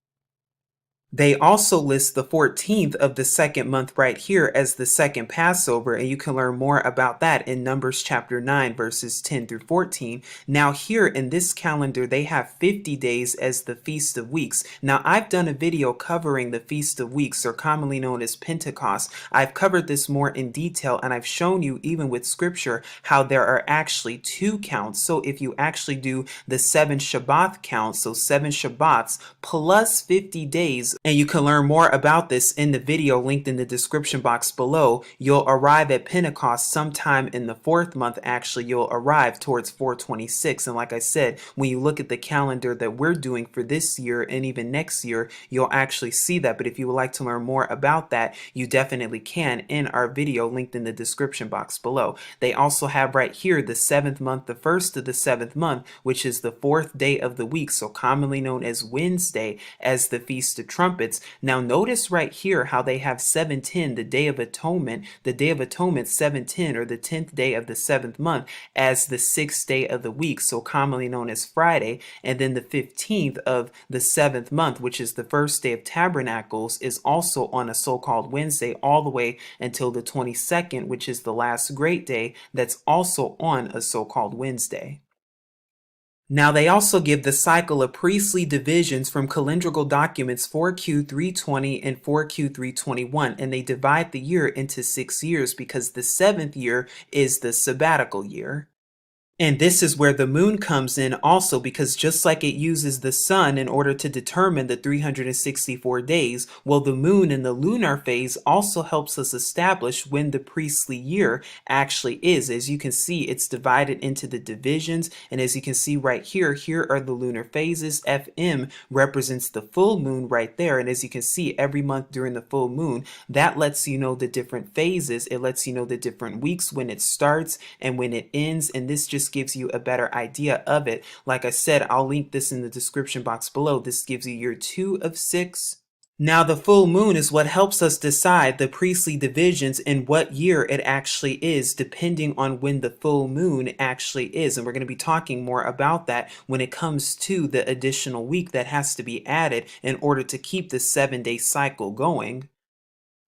They also list the 14th of the second month right here as the second Passover, and you can learn more about that in Numbers chapter 9, verses 10 through 14. Now here in this calendar, they have 50 days as the Feast of Weeks. Now I've done a video covering the Feast of Weeks, or commonly known as Pentecost. I've covered this more in detail, and I've shown you, even with scripture, how there are actually 2 counts. So if you actually do the 7 Shabbat count, so 7 Shabbats plus 50 days And you can learn more about this in the video linked in the description box below. You'll arrive at Pentecost sometime in the 4th month. Actually, you'll arrive towards 426. And like I said, when you look at the calendar that we're doing for this year and even next year, you'll actually see that. But if you would like to learn more about that, you definitely can in our video linked in the description box below. They also have right here the 7th month, the 1st of the 7th month, which is the 4th day of the week, so commonly known as Wednesday, as the Feast of Trumpets. Now notice right here how they have 710, the Day of Atonement, 710, or the 10th day of the 7th month, as the 6th day of the week, so commonly known as Friday, and then the 15th of the 7th month, which is the first day of Tabernacles, is also on a so-called Wednesday all the way until the 22nd, which is the last great day, that's also on a so-called Wednesday. Now they also give the cycle of priestly divisions from calendrical documents 4Q320 and 4Q321, and they divide the year into 6 years because the 7th year is the sabbatical year. And this is where the moon comes in also, because just like it uses the sun in order to determine the 364 days, well, the moon in the lunar phase also helps us establish when the priestly year actually is. As you can see, it's divided into the divisions. And as you can see right here, here are the lunar phases. FM represents the full moon right there. And as you can see, every month during the full moon, that lets you know the different phases. It lets you know the different weeks, when it starts and when it ends. And this just gives you a better idea of it. Like I said, I'll link this in the description box below. This gives you year 2 of 6. Now the full moon is what helps us decide the priestly divisions and what year it actually is, depending on when the full moon actually is. And we're going to be talking more about that when it comes to the additional week that has to be added in order to keep the 7-day cycle going.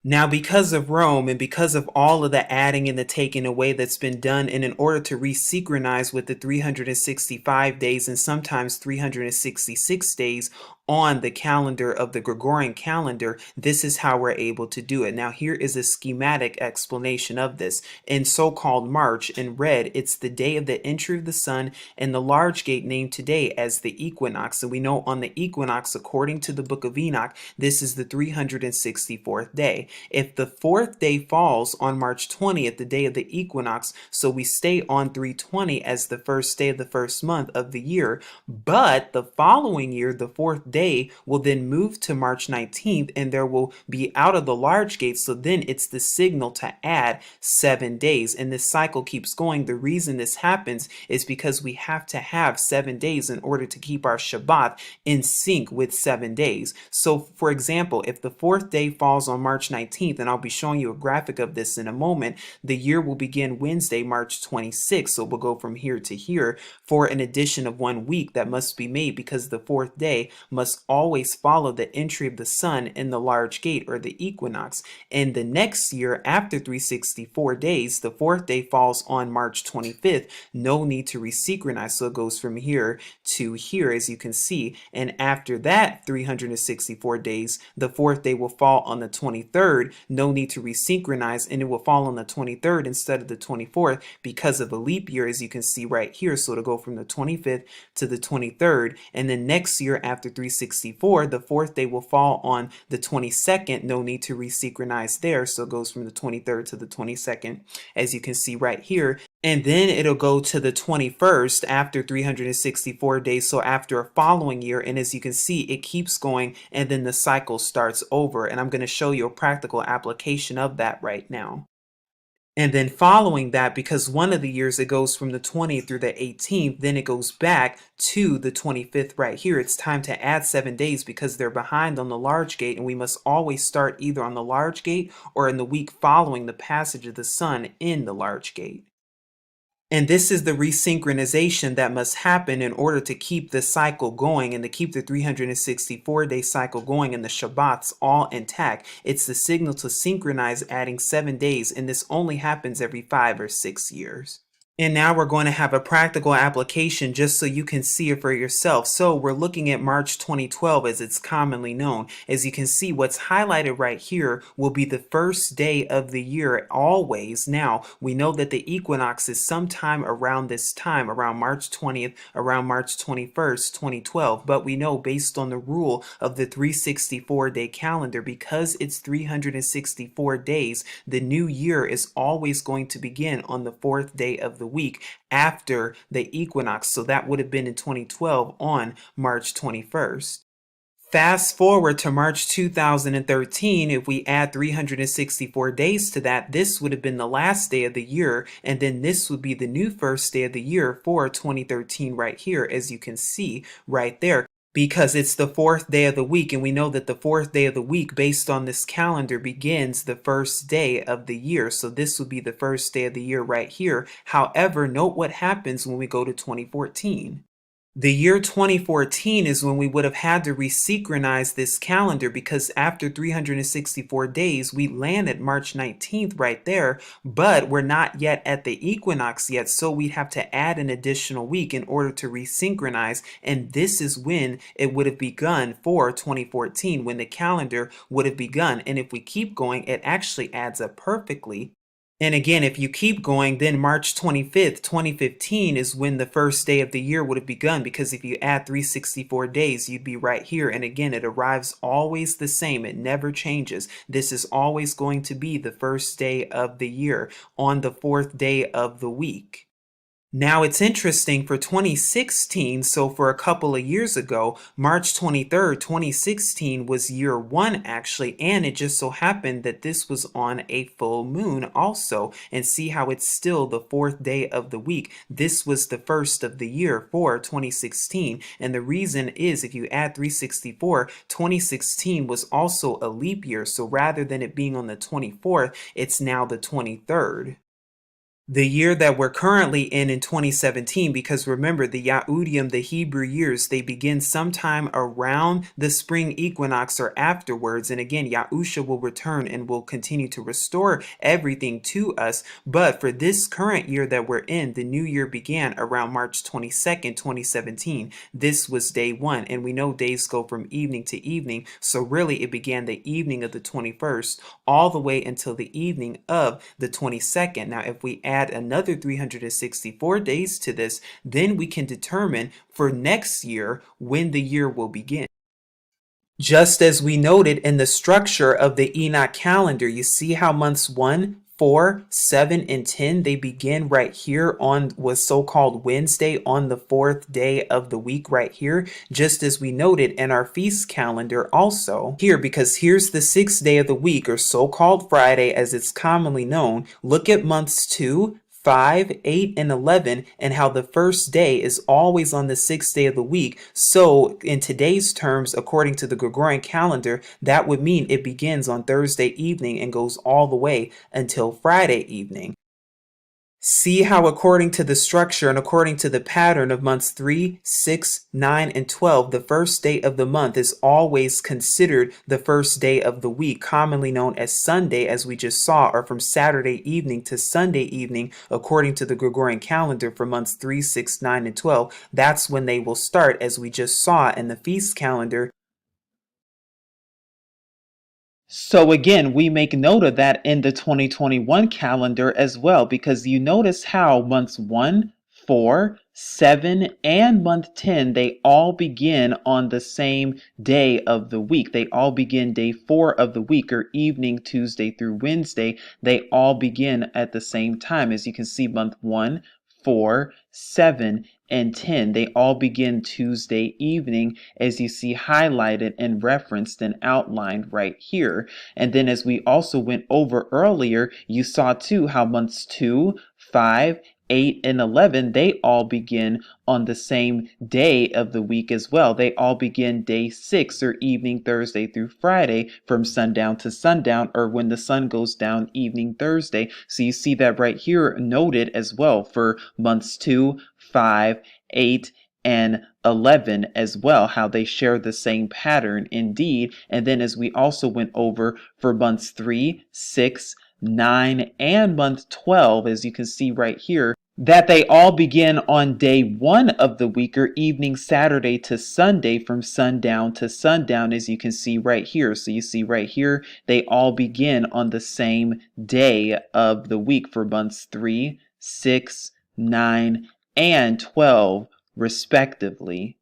Now, because of Rome and because of all of the adding and the taking away that's been done, and in order to resynchronize with the 365 days and sometimes 366 days on the calendar of the Gregorian calendar, this is how we're able to do it. Now, here is a schematic explanation of this. In so-called March, in red, it's the day of the entry of the sun and the large gate, named today as the equinox. And we know on the equinox, according to the book of Enoch, this is the 364th day. If the 4th day falls on March 20th, the day of the equinox, so we stay on 320 as the first day of the first month of the year, but the following year, the 4th day will then move to March 19th, and there will be out of the large gate, so then it's the signal to add 7 days, and this cycle keeps going. The reason this happens is because we have to have 7 days in order to keep our Shabbat in sync with 7 days. So for example, if the 4th day falls on March 19th, and I'll be showing you a graphic of this in a moment, the year will begin Wednesday, March 26th. So we'll go from here to here for an addition of 1 week that must be made, because the 4th day must always follow the entry of the sun in the large gate, or the equinox. And the next year, after 364 days, the 4th day falls on March 25th. No need to resynchronize. So it goes from here to here, as you can see. And after that 364 days, the 4th day will fall on the 23rd. No need to resynchronize, and it will fall on the 23rd instead of the 24th because of a leap year, as you can see right here. So it'll go from the 25th to the 23rd. And then next year, after 364, the 4th day will fall on the 22nd. No need to resynchronize there. So it goes from the 23rd to the 22nd, as you can see right here. And then it'll go to the 21st after 364 days, so after a following year. And as you can see, it keeps going, and then the cycle starts over. And I'm going to show you a practical application of that right now. And then following that, because one of the years it goes from the 20th through the 18th, then it goes back to the 25th right here. It's time to add 7 days because they're behind on the large gate, and we must always start either on the large gate or in the week following the passage of the sun in the large gate. And this is the resynchronization that must happen in order to keep the cycle going and to keep the 364-day cycle going and the Shabbats all intact. It's the signal to synchronize adding 7 days, and this only happens every 5 or 6 years. And now we're going to have a practical application just so you can see it for yourself. So we're looking at March 2012 as it's commonly known. As you can see, what's highlighted right here will be the first day of the year always. Now, we know that the equinox is sometime around this time, around March 20th, around March 21st, 2012. But we know based on the rule of the 364-day calendar, because it's 364 days, the new year is always going to begin on the fourth day of the week after the equinox. So that would have been in 2012 on March 21st. Fast forward to March 2013, if we add 364 days to that, this would have been the last day of the year, and then this would be the new first day of the year for 2013 right here, as you can see right there. Because it's the fourth day of the week, and we know that the fourth day of the week, based on this calendar, begins the first day of the year. So this would be the first day of the year right here. However, note what happens when we go to 2014. The year 2014 is when we would have had to resynchronize this calendar, because after 364 days, we land at March 19th right there, but we're not yet at the equinox yet, so we'd have to add an additional week in order to resynchronize, and this is when it would have begun for 2014, when the calendar would have begun. And if we keep going, it actually adds up perfectly. And again, if you keep going, then March 25th, 2015 is when the first day of the year would have begun, because if you add 364 days, you'd be right here. And again, it arrives always the same. It never changes. This is always going to be the first day of the year on the fourth day of the week. Now it's interesting for 2016, so for a couple of years ago, March 23rd, 2016 was year one actually, and it just so happened that this was on a full moon also. And see how it's still the fourth day of the week. This was the first of the year for 2016, and the reason is if you add 364, 2016 was also a leap year, so rather than it being on the 24th, it's now the 23rd. The year that we're currently in 2017, because remember the Yahudim, the Hebrew years, they begin sometime around the spring equinox or afterwards. And again, Yahusha will return and will continue to restore everything to us. But for this current year that we're in, the new year began around March 22nd, 2017. This was day one. And we know days go from evening to evening. So really it began the evening of the 21st all the way until the evening of the 22nd. Now, if we add another 364 days to this, then we can determine for next year when the year will begin. Just as we noted in the structure of the Enoch calendar, you see how months 1, 4, 7, and 10, they begin right here on what's so-called Wednesday on the fourth day of the week right here, just as we noted in our feast calendar also here, because here's the sixth day of the week, or so-called Friday as it's commonly known. Look at months 2, 5, 8, and 11, and how the first day is always on the sixth day of the week. So in today's terms, according to the Gregorian calendar, that would mean it begins on Thursday evening and goes all the way until Friday evening. See how according to the structure and according to the pattern of months 3, 6, 9, and 12, the first day of the month is always considered the first day of the week, commonly known as Sunday, as we just saw, or from Saturday evening to Sunday evening, according to the Gregorian calendar for months 3, 6, 9, and 12. That's when they will start, as we just saw in the feast calendar. So again, we make note of that in the 2021 calendar as well, because you notice how months 1, 4, 7, and month 10, they all begin on the same day of the week. They all begin day 4 of the week, or evening, Tuesday through Wednesday. They all begin at the same time. As you can see, month 1, 4, 7, and 10, they all begin Tuesday evening, as you see highlighted and referenced and outlined right here. And then as we also went over earlier, you saw too how months 2, 5, 8, and 11, they all begin on the same day of the week as well. They all begin day 6, or evening Thursday through Friday, from sundown to sundown, or when the sun goes down, evening Thursday. So you see that right here noted as well for months 2, 5, 8, and 11 as well, how they share the same pattern indeed. And then as we also went over for months 3, 6, 9, and month 12, as you can see right here, that they all begin on day 1 of the week, or evening Saturday to Sunday, from sundown to sundown, as you can see right here. So you see right here, they all begin on the same day of the week for months 3, 6, 9, and 12, respectively.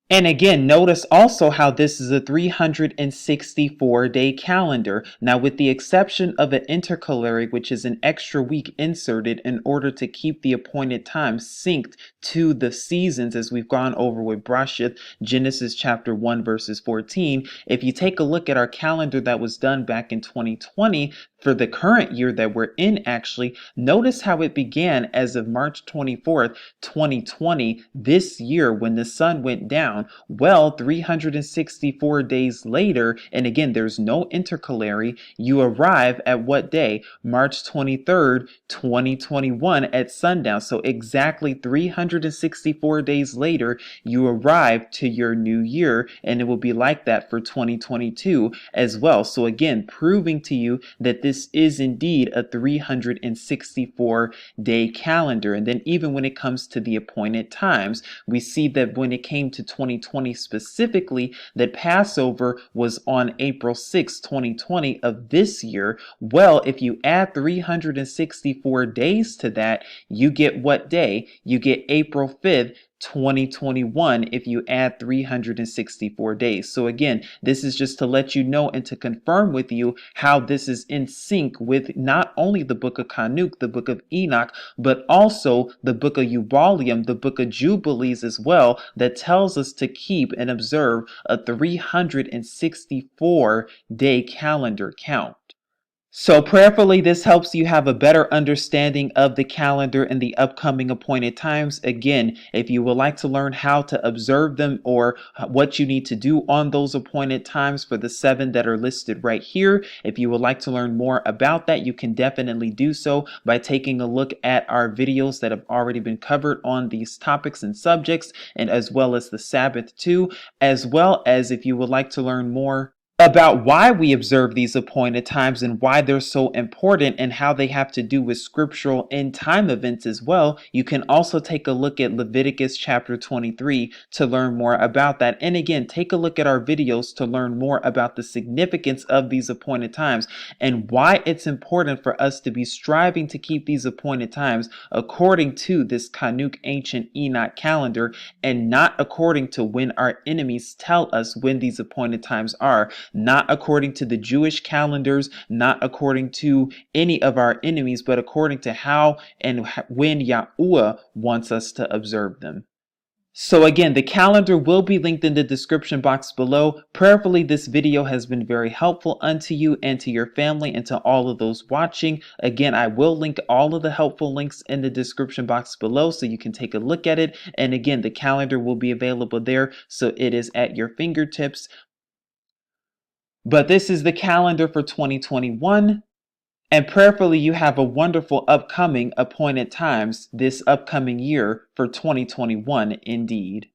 And again, notice also how this is a 364-day calendar. Now, with the exception of an intercalary, which is an extra week inserted in order to keep the appointed time synced to the seasons, as we've gone over with Brashith, Genesis chapter 1, verses 14. If you take a look at our calendar that was done back in 2020, for the current year that we're in, actually, notice how it began as of March 24th, 2020, this year, when the sun went down. Well, 364 days later, and again, there's no intercalary, you arrive at what day? March 23rd, 2021 at sundown. So exactly 364 days later, you arrive to your new year, and it will be like that for 2022 as well. So again, proving to you that this is indeed a 364-day calendar. And then even when it comes to the appointed times, we see that when it came to 2020 specifically, that Passover was on April 6, 2020 of this year. Well, if you add 364 days to that, you get what day? You get April 5th, 2021, if you add 364 days. So again, this is just to let you know and to confirm with you how this is in sync with not only the book of Kanuk, the book of Enoch, but also the book of Ubalium, the book of Jubilees as well, that tells us to keep and observe a 364-day calendar count. So prayerfully, this helps you have a better understanding of the calendar and the upcoming appointed times. Again, if you would like to learn how to observe them or what you need to do on those appointed times for the 7 that are listed right here, if you would like to learn more about that, you can definitely do so by taking a look at our videos that have already been covered on these topics and subjects, and as well as the Sabbath too, as well as if you would like to learn more about why we observe these appointed times and why they're so important and how they have to do with scriptural end time events as well. You can also take a look at Leviticus chapter 23 to learn more about that. And again, take a look at our videos to learn more about the significance of these appointed times and why it's important for us to be striving to keep these appointed times according to this Kanuk ancient Enoch calendar, and not according to when our enemies tell us when these appointed times are. Not according to the Jewish calendars, not according to any of our enemies, but according to how and when Yahuwah wants us to observe them. So again, the calendar will be linked in the description box below. Prayerfully, this video has been very helpful unto you and to your family and to all of those watching. Again, I will link all of the helpful links in the description box below so you can take a look at it. And again, the calendar will be available there, so it is at your fingertips. But this is the calendar for 2021. And prayerfully, you have a wonderful upcoming appointed times this upcoming year for 2021 indeed.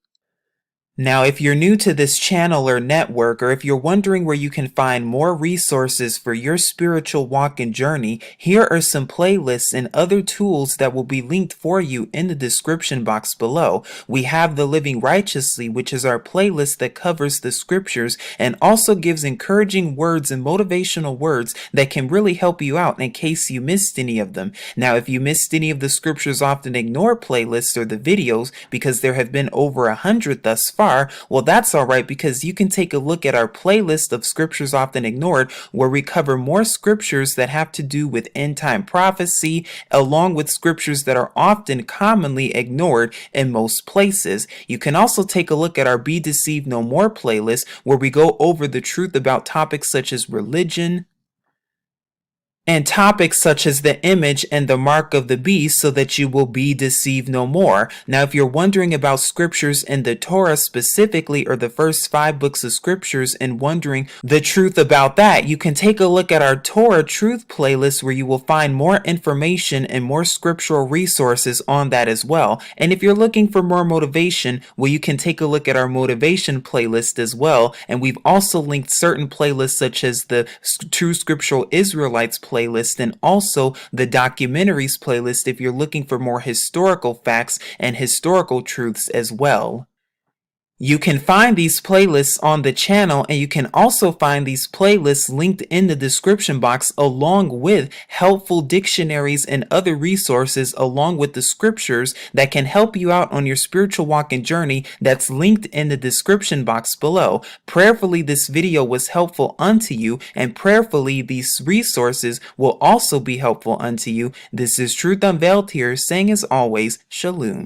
Now, if you're new to this channel or network, or if you're wondering where you can find more resources for your spiritual walk and journey, here are some playlists and other tools that will be linked for you in the description box below. We have the Living Righteously, which is our playlist that covers the scriptures and also gives encouraging words and motivational words that can really help you out in case you missed any of them. Now, if you missed any of the Scriptures Often Ignored playlists or the videos, because there have been over 100 thus far, well, that's all right, because you can take a look at our playlist of Scriptures Often Ignored, where we cover more scriptures that have to do with end time prophecy, along with scriptures that are often commonly ignored in most places. You can also take a look at our Be Deceived No More playlist, where we go over the truth about topics such as religion, and topics such as the image and the mark of the beast, so that you will be deceived no more. Now, if you're wondering about scriptures in the Torah specifically, or the first 5 books of scriptures, and wondering the truth about that, you can take a look at our Torah Truth playlist, where you will find more information and more scriptural resources on that as well. And if you're looking for more motivation, well, you can take a look at our motivation playlist as well. And we've also linked certain playlists such as the True Scriptural Israelites playlist and also the documentaries playlist if you're looking for more historical facts and historical truths as well. You can find these playlists on the channel, and you can also find these playlists linked in the description box along with helpful dictionaries and other resources along with the scriptures that can help you out on your spiritual walk and journey that's linked in the description box below. Prayerfully this video was helpful unto you, and prayerfully these resources will also be helpful unto you. This is Truth Unveiled here saying as always, Shalom.